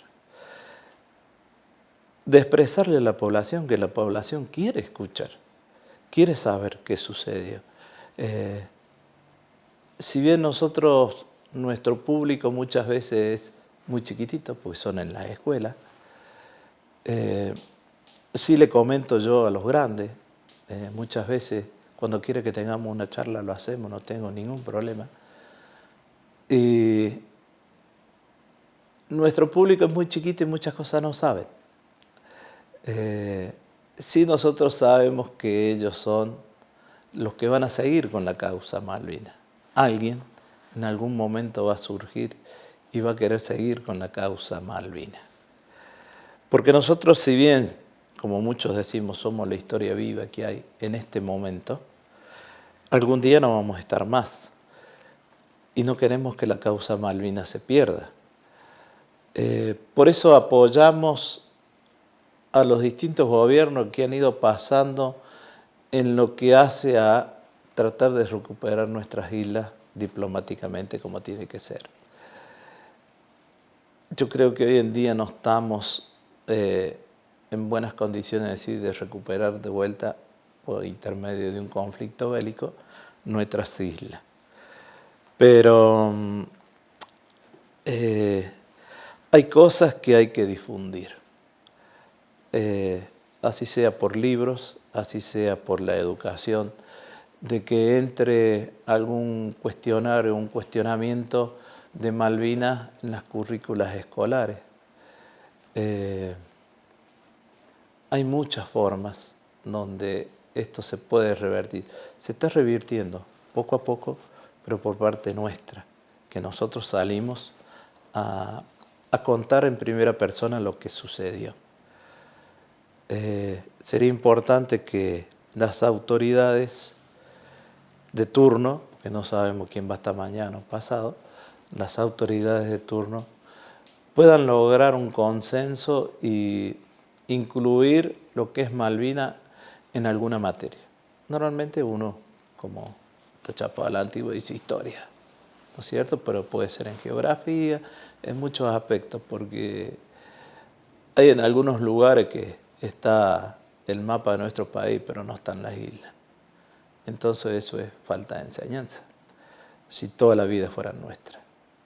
De expresarle a la población que la población quiere escuchar, quiere saber qué sucedió. Si bien nuestro público muchas veces es muy chiquitito, pues son en las escuelas, sí le comento yo a los grandes, muchas veces cuando quiere que tengamos una charla lo hacemos, no tengo ningún problema. Y nuestro público es muy chiquito y muchas cosas no saben. Sí nosotros sabemos que ellos son los que van a seguir con la causa Malvinas. Alguien en algún momento va a surgir y va a querer seguir con la causa Malvinas. Porque nosotros, si bien, como muchos decimos, somos la historia viva que hay en este momento, algún día no vamos a estar más. Y no queremos que la causa Malvinas se pierda. Por eso apoyamos a los distintos gobiernos que han ido pasando en lo que hace a tratar de recuperar nuestras islas diplomáticamente como tiene que ser. Yo creo que hoy en día no estamos en buenas condiciones de recuperar de vuelta por intermedio de un conflicto bélico nuestras islas. Pero hay cosas que hay que difundir, así sea por libros, así sea por la educación, de que entre algún cuestionario, un cuestionamiento de Malvinas en las currículas escolares. Hay muchas formas donde esto se puede revertir. Se está revirtiendo poco a poco, pero por parte nuestra, que nosotros salimos a contar en primera persona lo que sucedió. Sería importante que las autoridades de turno, que no sabemos quién va a estar mañana o pasado, las autoridades de turno puedan lograr un consenso y incluir lo que es Malvinas en alguna materia. Normalmente uno, como está chapado a la antigua, dice historia, ¿no es cierto? Pero puede ser en geografía, en muchos aspectos, porque hay en algunos lugares que está el mapa de nuestro país, pero no están las islas. Entonces eso es falta de enseñanza. Si toda la vida fuera nuestra,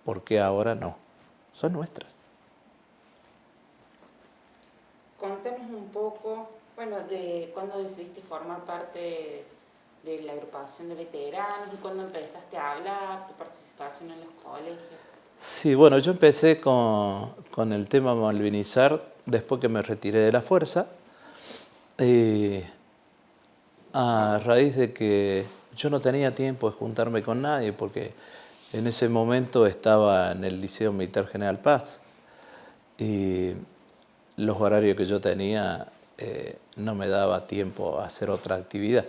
¿por qué ahora no? Son nuestras. Contanos un poco, bueno, de cuándo decidiste formar parte de la agrupación de veteranos y cuándo empezaste a hablar, tu participación en los colegios. Sí, bueno, yo empecé con el tema malvinizar después que me retiré de la fuerza. a raíz de que yo no tenía tiempo de juntarme con nadie, porque en ese momento estaba en el Liceo Militar General Paz y los horarios que yo tenía no me daba tiempo a hacer otra actividad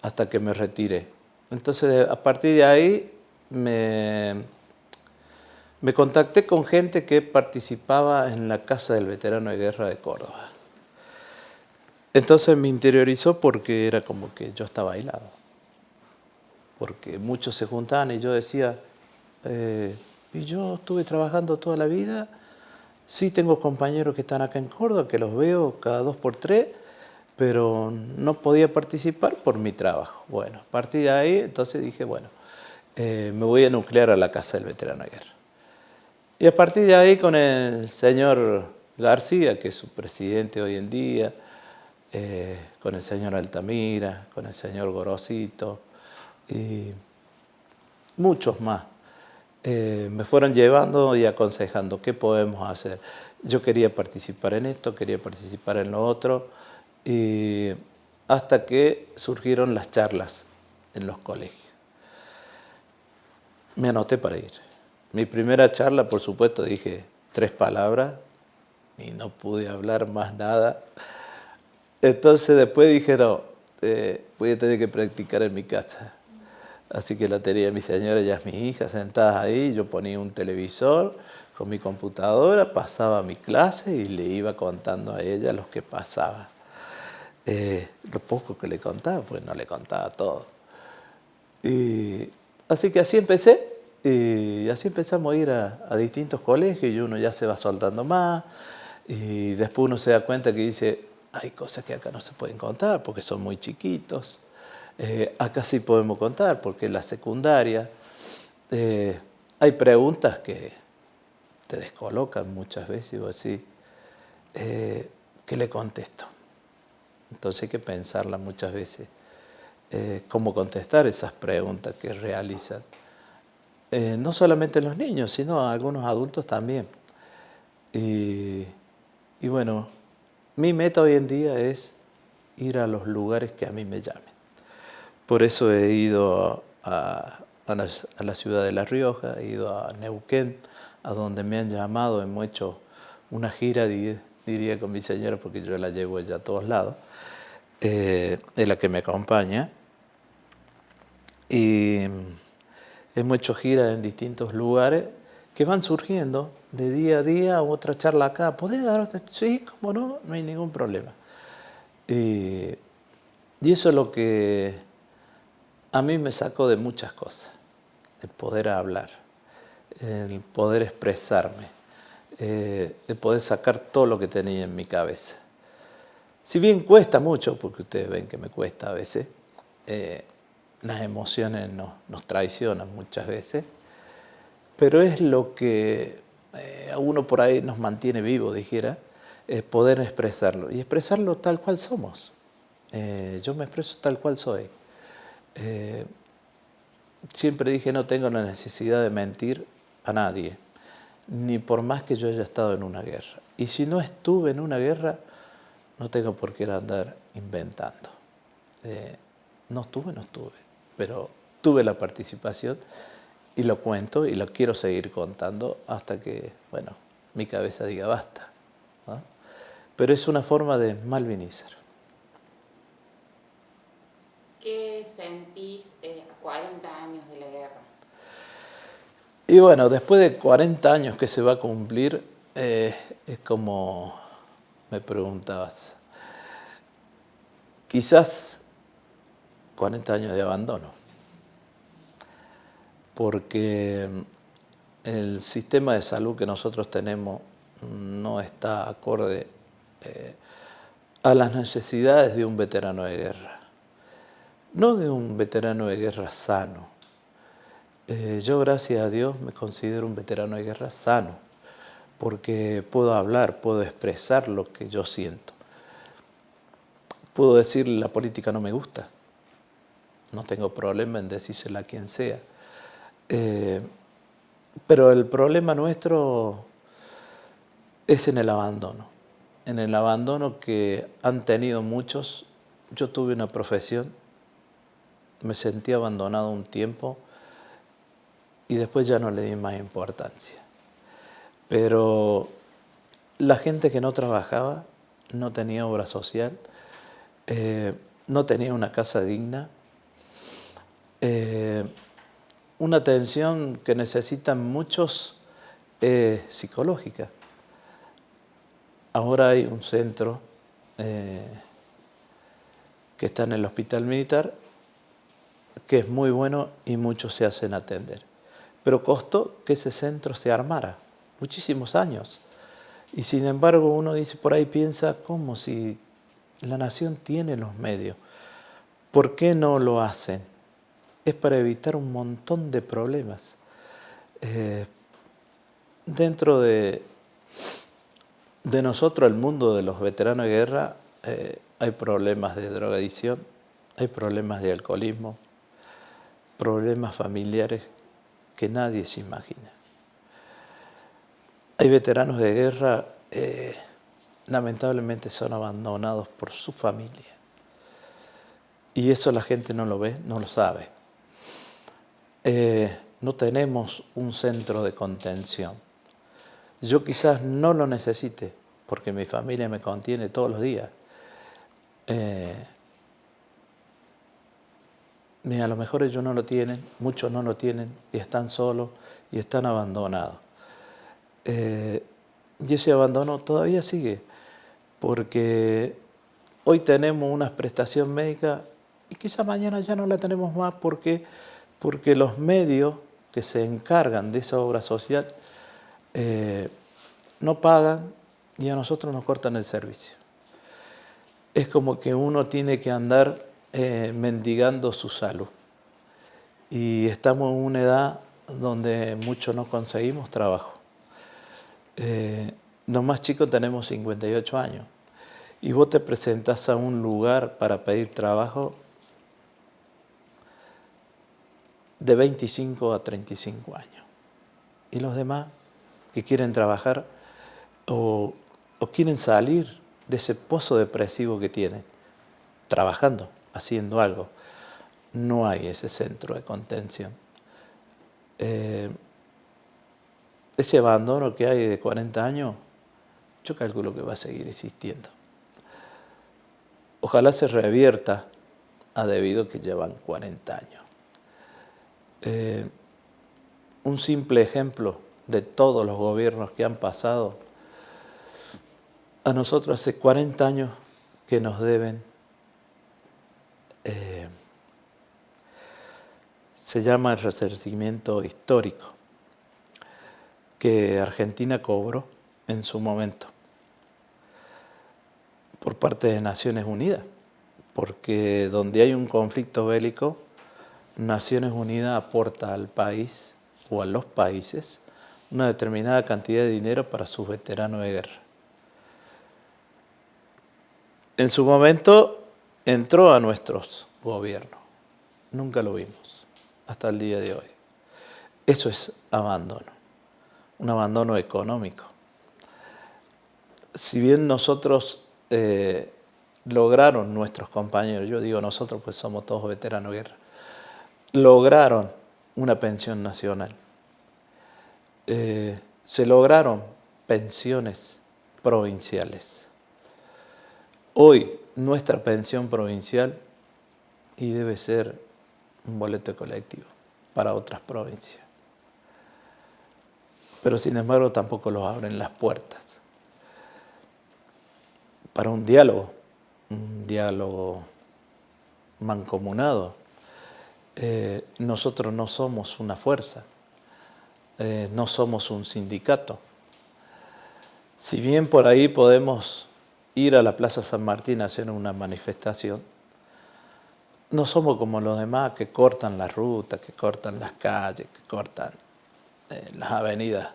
hasta que me retiré. Entonces, a partir de ahí me contacté con gente que participaba en la Casa del Veterano de Guerra de Córdoba. Entonces me interiorizó porque era como que yo estaba aislado. Porque muchos se juntaban y yo decía, y yo estuve trabajando toda la vida, sí tengo compañeros que están acá en Córdoba, que los veo cada 2 por 3, pero no podía participar por mi trabajo. Bueno, a partir de ahí, entonces dije, bueno, me voy a nuclear a la Casa del Veterano de Guerra. Y a partir de ahí con el señor García, que es su presidente hoy en día, con el señor Altamira, con el señor Gorosito y muchos más, me fueron llevando y aconsejando qué podemos hacer. Yo quería participar en esto, quería participar en lo otro, y hasta que surgieron las charlas en los colegios. Me anoté para ir. Mi primera charla, por supuesto, dije 3 palabras y no pude hablar más nada. Entonces después dije, no, voy a tener que practicar en mi casa. Así que la tenía mi señora y ya mis hijas sentadas ahí, yo ponía un televisor con mi computadora, pasaba mi clase y le iba contando a ella lo que pasaba. Lo poco que le contaba, pues no le contaba todo. Y así que así empecé, y así empezamos a ir a distintos colegios y uno ya se va soltando más, y después uno se da cuenta que dice, hay cosas que acá no se pueden contar porque son muy chiquitos, acá sí podemos contar porque en la secundaria hay preguntas que te descolocan muchas veces y vos decís, ¿qué le contesto? Entonces hay que pensarla muchas veces. Cómo contestar esas preguntas que realizan. No solamente los niños, sino algunos adultos también. Y bueno, mi meta hoy en día es ir a los lugares que a mí me llamen. Por eso he ido a la ciudad de La Rioja, he ido a Neuquén, a donde me han llamado, hemos hecho una gira, diría con mi señora, porque yo la llevo ella a todos lados, es la que me acompaña. Y hemos hecho giras en distintos lugares que van surgiendo de día a día, otra charla acá. ¿Podés dar otra? Sí, cómo no, no hay ningún problema. Y eso es lo que a mí me sacó de muchas cosas, el poder hablar, el poder expresarme, el poder sacar todo lo que tenía en mi cabeza. Si bien cuesta mucho, porque ustedes ven que me cuesta a veces, las emociones nos traicionan muchas veces, pero es lo que a uno por ahí nos mantiene vivo, dijera, es poder expresarlo, y expresarlo tal cual somos. Yo me expreso tal cual soy. Siempre dije, no tengo la necesidad de mentir a nadie, ni por más que yo haya estado en una guerra. Y si no estuve en una guerra, no tengo por qué andar inventando. No estuve, pero tuve la participación y lo cuento y lo quiero seguir contando hasta que, bueno, mi cabeza diga basta, ¿no? Pero es una forma de malvinizar. ¿Qué sentís a 40 años de la guerra? Y bueno, después de 40 años que se va a cumplir, es como me preguntabas, quizás 40 años de abandono, porque el sistema de salud que nosotros tenemos no está acorde a las necesidades de un veterano de guerra, no de un veterano de guerra sano. Yo, gracias a Dios, me considero un veterano de guerra sano, porque puedo hablar, puedo expresar lo que yo siento. Puedo decir, la política no me gusta, no tengo problema en decírsela a quien sea. Pero el problema nuestro es en el abandono que han tenido muchos yo tuve una profesión, me sentí abandonado un tiempo y después ya no le di más importancia. Pero la gente que no trabajaba, no tenía obra social, no tenía una casa digna, una atención que necesitan muchos psicológica. Ahora hay un centro que está en el Hospital Militar, que es muy bueno y muchos se hacen atender. Pero costó que ese centro se armara, muchísimos años. Y sin embargo uno dice, por ahí piensa, ¿cómo si la nación tiene los medios? ¿Por qué no lo hacen? Es para evitar un montón de problemas. Dentro de nosotros, el mundo de los veteranos de guerra, hay problemas de drogadicción, hay problemas de alcoholismo, problemas familiares que nadie se imagina. Hay veteranos de guerra, lamentablemente son abandonados por su familia. Y eso la gente no lo ve, no lo sabe. No tenemos un centro de contención. Yo quizás no lo necesite, porque mi familia me contiene todos los días. A lo mejor ellos no lo tienen, muchos no lo tienen, y están solos y están abandonados. Y ese abandono todavía sigue, porque hoy tenemos una prestación médica y quizá mañana ya no la tenemos más porque los medios que se encargan de esa obra social no pagan y a nosotros nos cortan el servicio. Es como que uno tiene que andar mendigando su salud. Y estamos en una edad donde muchos no conseguimos trabajo. Los más chicos tenemos 58 años. Y vos te presentás a un lugar para pedir trabajo de 25 a 35 años. Y los demás que quieren trabajar o quieren salir de ese pozo depresivo que tienen, trabajando, haciendo algo. No hay ese centro de contención. Ese abandono que hay de 40 años, yo calculo que va a seguir existiendo. Ojalá se revierta a debido a que llevan 40 años. Un simple ejemplo de todos los gobiernos que han pasado, a nosotros hace 40 años que nos deben, se llama el resarcimiento histórico, que Argentina cobró en su momento por parte de Naciones Unidas, porque donde hay un conflicto bélico, Naciones Unidas aporta al país o a los países una determinada cantidad de dinero para sus veteranos de guerra. En su momento entró a nuestros gobiernos, nunca lo vimos hasta el día de hoy. Eso es abandono, un abandono económico. Si bien nosotros lograron, nuestros compañeros, yo digo nosotros pues somos todos veteranos de guerra, lograron una pensión nacional. Se lograron pensiones provinciales. Hoy nuestra pensión provincial y debe ser un boleto colectivo para otras provincias. Pero sin embargo tampoco los abren las puertas para un diálogo mancomunado. Nosotros no somos una fuerza, no somos un sindicato. Si bien por ahí podemos ir a la Plaza San Martín a hacer una manifestación, no somos como los demás que cortan la ruta, que cortan las calles, que cortan las avenidas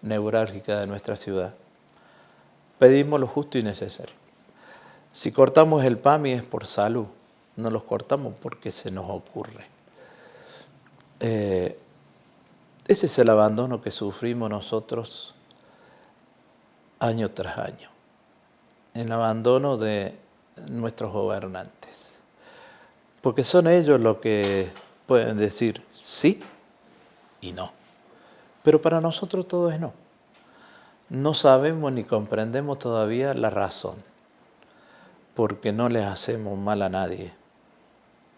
neurálgicas de nuestra ciudad. Pedimos lo justo y necesario. Si cortamos el PAMI es por salud, no los cortamos porque se nos ocurre. Ese es el abandono que sufrimos nosotros año tras año. El abandono de nuestros gobernantes. Porque son ellos los que pueden decir sí y no. Pero para nosotros todo es no. No sabemos ni comprendemos todavía la razón, porque no les hacemos mal a nadie,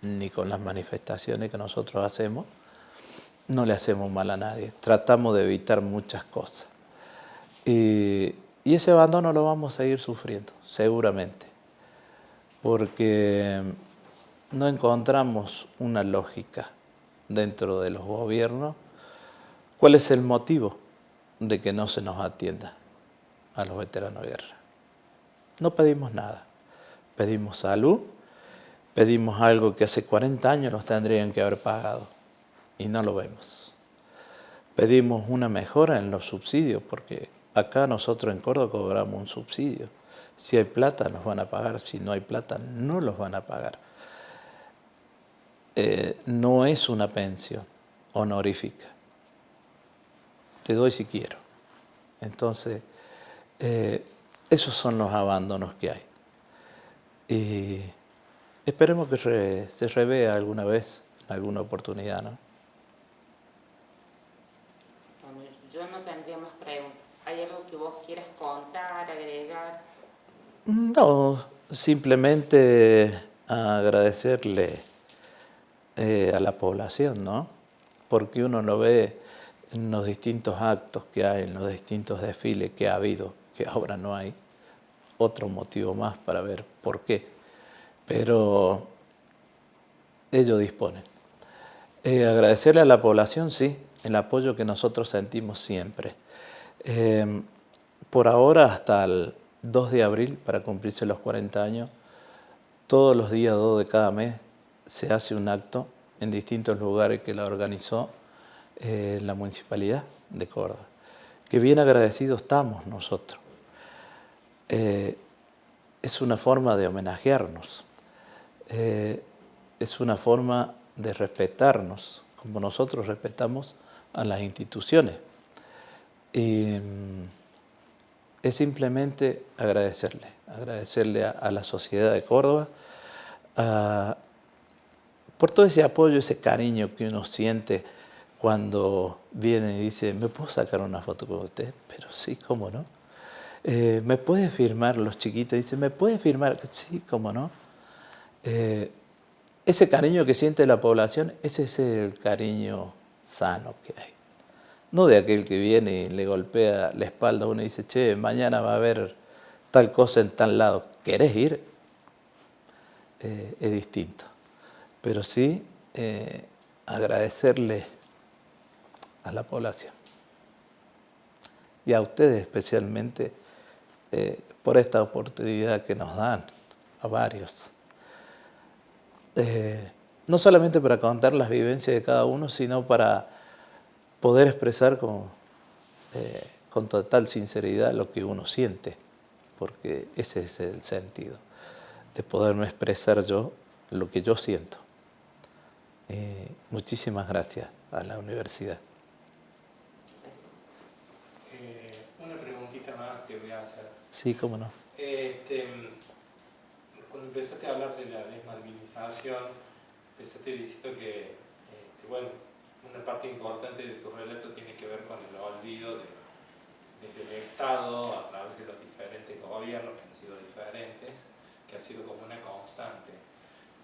ni con las manifestaciones que nosotros hacemos, no le hacemos mal a nadie. Tratamos de evitar muchas cosas. Y ese abandono lo vamos a seguir sufriendo, seguramente, porque no encontramos una lógica dentro de los gobiernos. ¿Cuál es el motivo de que no se nos atienda a los veteranos de guerra? No pedimos nada. Pedimos salud, pedimos algo que hace 40 años nos tendrían que haber pagado y no lo vemos. Pedimos una mejora en los subsidios, porque acá nosotros en Córdoba cobramos un subsidio. Si hay plata nos van a pagar, si no hay plata no los van a pagar. No es una pensión honorífica. Te doy si quiero. Entonces, esos son los abandonos que hay. Y esperemos que se revea alguna vez, en alguna oportunidad, ¿no? Bueno, yo no tendría más preguntas. ¿Hay algo que vos quieras contar, agregar? No, simplemente agradecerle a la población, ¿no? Porque uno lo ve en los distintos actos que hay, en los distintos desfiles que ha habido, que ahora no hay. Otro motivo más para ver por qué. Pero ellos disponen. Agradecerle a la población, sí, el apoyo que nosotros sentimos siempre. Por ahora, hasta el 2 de abril, para cumplirse los 40 años, todos los días 2 de cada mes se hace un acto en distintos lugares que la organizó la Municipalidad de Córdoba. Que bien agradecidos estamos nosotros. Es una forma de homenajearnos, es una forma de respetarnos, como nosotros respetamos a las instituciones. Y es simplemente agradecerle a la sociedad de Córdoba por todo ese apoyo, ese cariño que uno siente cuando viene y dice, ¿me puedo sacar una foto con usted? Pero sí, ¿cómo no? ¿Me puede firmar? Los chiquitos dicen, ¿me puede firmar? Sí, ¿cómo no? Ese cariño que siente la población, ese es el cariño sano que hay. No de aquel que viene y le golpea la espalda a uno y dice, che, mañana va a haber tal cosa en tal lado. ¿Querés ir? Es distinto. Pero sí agradecerle a la población. Y a ustedes especialmente por esta oportunidad que nos dan, a varios. No solamente para contar las vivencias de cada uno, sino para poder expresar con total sinceridad lo que uno siente, porque ese es el sentido, de poderme expresar yo lo que yo siento. Muchísimas gracias a la universidad. Una preguntita más te voy a hacer. Sí, cómo no. Cuando empezaste a hablar de la desmalvinización, empezaste diciendo que, bueno, una parte importante de tu relato tiene que ver con el olvido desde el Estado a través de los diferentes gobiernos que han sido diferentes, que ha sido como una constante.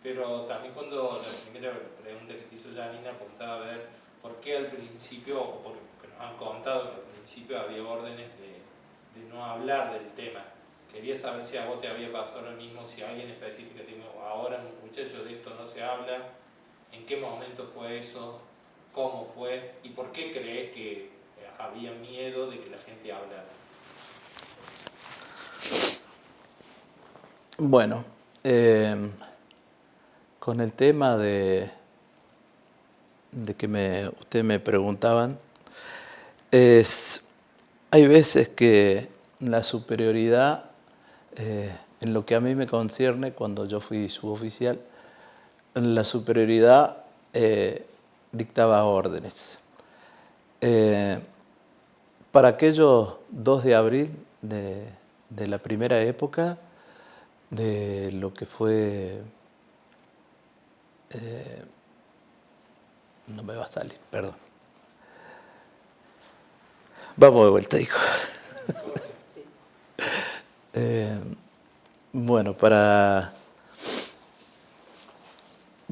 Pero también cuando la primera pregunta que te hizo Janina apuntaba a ver por qué al principio, o porque nos han contado que al principio había órdenes de no hablar del tema. Quería saber si a vos te había pasado lo mismo, si alguien específico te dijo, ahora muchachos de esto no se habla, ¿en qué momento fue eso? ¿Cómo fue? ¿Y por qué crees que había miedo de que la gente hablara? Bueno, con el tema de que ustedes me preguntaban, hay veces que la superioridad, en lo que a mí me concierne, cuando yo fui suboficial, la superioridad dictaba órdenes. Para aquellos 2 de abril de la primera época, de lo que fue... no me va a salir, perdón. Vamos de vuelta, hijo. Bueno, para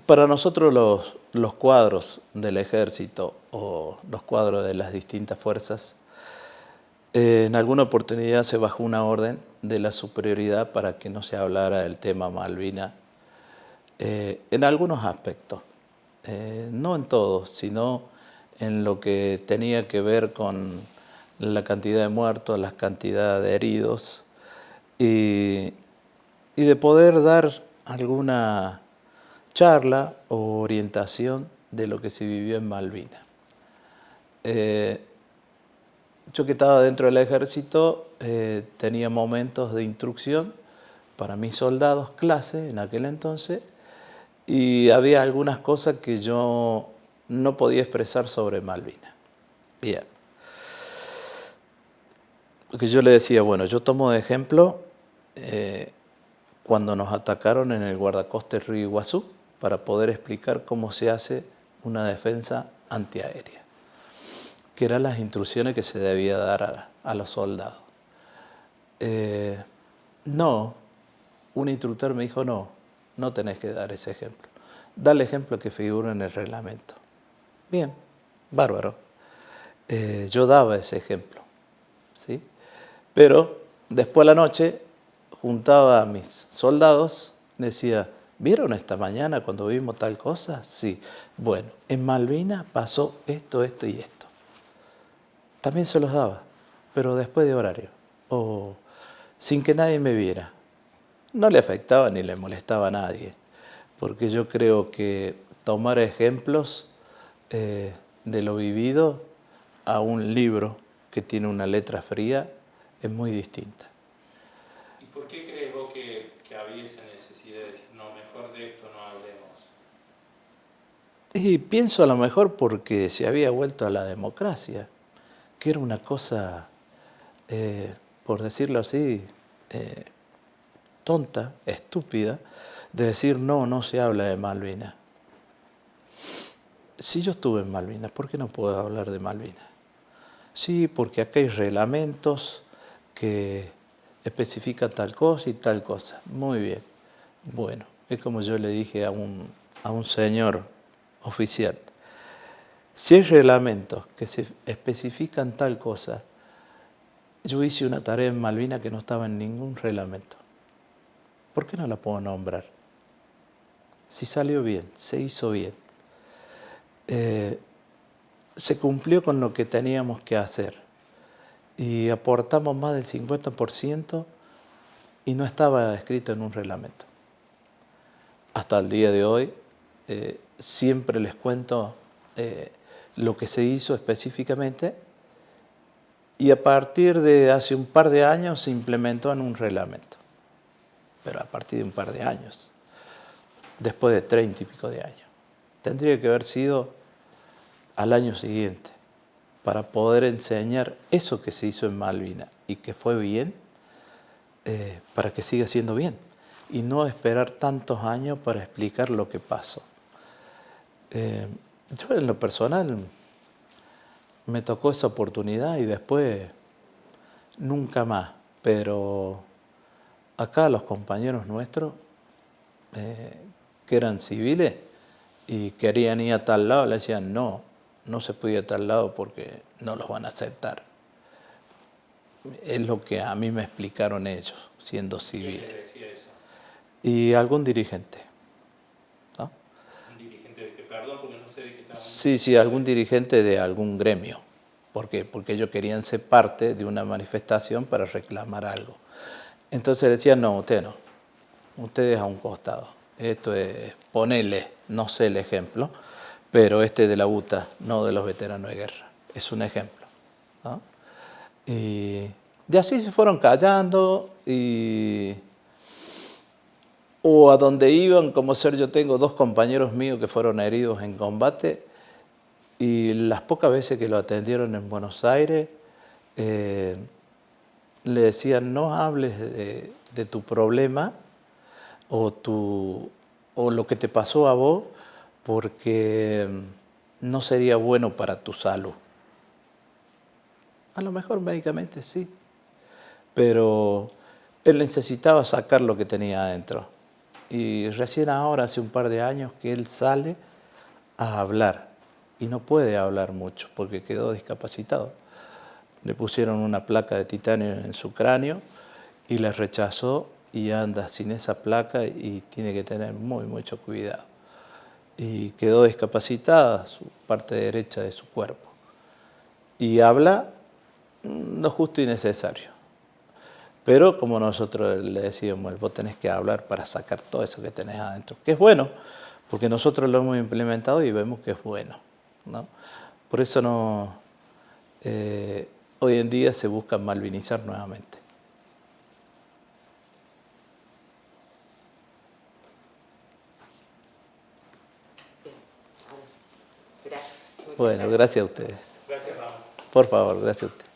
nosotros los cuadros del ejército o los cuadros de las distintas fuerzas, en alguna oportunidad se bajó una orden de la superioridad para que no se hablara del tema Malvinas en algunos aspectos. No en todos, sino en lo que tenía que ver con la cantidad de muertos, la cantidad de heridos y de poder dar alguna charla o orientación de lo que se vivió en Malvinas. Yo que estaba dentro del ejército tenía momentos de instrucción para mis soldados, clase en aquel entonces, y había algunas cosas que yo no podía expresar sobre Malvinas. Bien. Porque yo le decía, bueno, yo tomo de ejemplo cuando nos atacaron en el guardacostas Río Iguazú para poder explicar cómo se hace una defensa antiaérea, que eran las instrucciones que se debía dar a los soldados. No, un instructor me dijo, no tenés que dar ese ejemplo. Da el ejemplo que figura en el reglamento. Bien, bárbaro. Yo daba ese ejemplo, ¿sí? Pero después a la noche juntaba a mis soldados, decía, ¿vieron esta mañana cuando vimos tal cosa? Sí. Bueno, en Malvinas pasó esto, esto y esto. También se los daba, pero después de horario, o sin que nadie me viera. No le afectaba ni le molestaba a nadie, porque yo creo que tomar ejemplos de lo vivido a un libro que tiene una letra fría es muy distinta. ¿Y por qué crees vos que había esa necesidad de decir, no, mejor de esto no hablemos? Y pienso a lo mejor porque se había vuelto a la democracia, que era una cosa, por decirlo así, tonta, estúpida, de decir no se habla de Malvinas. Si yo estuve en Malvinas, ¿por qué no puedo hablar de Malvinas? Sí, porque acá hay reglamentos que especifican tal cosa y tal cosa. Muy bien. Bueno, es como yo le dije a un señor oficial. Si hay reglamentos que se especifican tal cosa, yo hice una tarea en Malvinas que no estaba en ningún reglamento. ¿Por qué no la puedo nombrar? Si salió bien, se hizo bien. Se cumplió con lo que teníamos que hacer y aportamos más del 50% y no estaba escrito en un reglamento. Hasta el día de hoy siempre les cuento lo que se hizo específicamente y a partir de hace un par de años se implementó en un reglamento, pero a partir de un par de años, después de 30 y pico de años. Tendría que haber sido al año siguiente para poder enseñar eso que se hizo en Malvinas y que fue bien, para que siga siendo bien y no esperar tantos años para explicar lo que pasó. Yo en lo personal me tocó esa oportunidad y después nunca más, pero acá los compañeros nuestros que eran civiles y querían ir a tal lado, le decían no se puede ir a tal lado porque no los van a aceptar. Es lo que a mí me explicaron ellos, siendo civiles. ¿Quién le decía eso? Y algún dirigente, ¿no? ¿Un dirigente de qué? Perdón, porque no sé de qué estaba. Sí, algún dirigente de algún gremio. ¿Por qué? Porque ellos querían ser parte de una manifestación para reclamar algo. Entonces decían, no, usted no. Ustedes a un costado. Esto es ponerle, no sé el ejemplo, pero este de la UTA, no de los veteranos de guerra. Es un ejemplo, ¿no? Y de así se fueron callando o a donde iban, como ser, yo tengo 2 compañeros míos que fueron heridos en combate y las pocas veces que lo atendieron en Buenos Aires le decían no hables de tu problema o lo que te pasó a vos porque no sería bueno para tu salud. A lo mejor médicamente sí, pero él necesitaba sacar lo que tenía adentro. Y recién ahora, hace un par de años, que él sale a hablar. Y no puede hablar mucho porque quedó discapacitado. Le pusieron una placa de titanio en su cráneo y la rechazó y anda sin esa placa y tiene que tener mucho cuidado. Y quedó discapacitada su parte derecha de su cuerpo. Y habla lo justo y necesario. Pero como nosotros le decíamos, vos tenés que hablar para sacar todo eso que tenés adentro, que es bueno, porque nosotros lo hemos implementado y vemos que es bueno, ¿no? Por eso hoy en día se busca malvinizar nuevamente. Bien, ahora, gracias. Muchas Bueno, gracias a ustedes. Gracias, Ramón. Por favor, gracias a ustedes.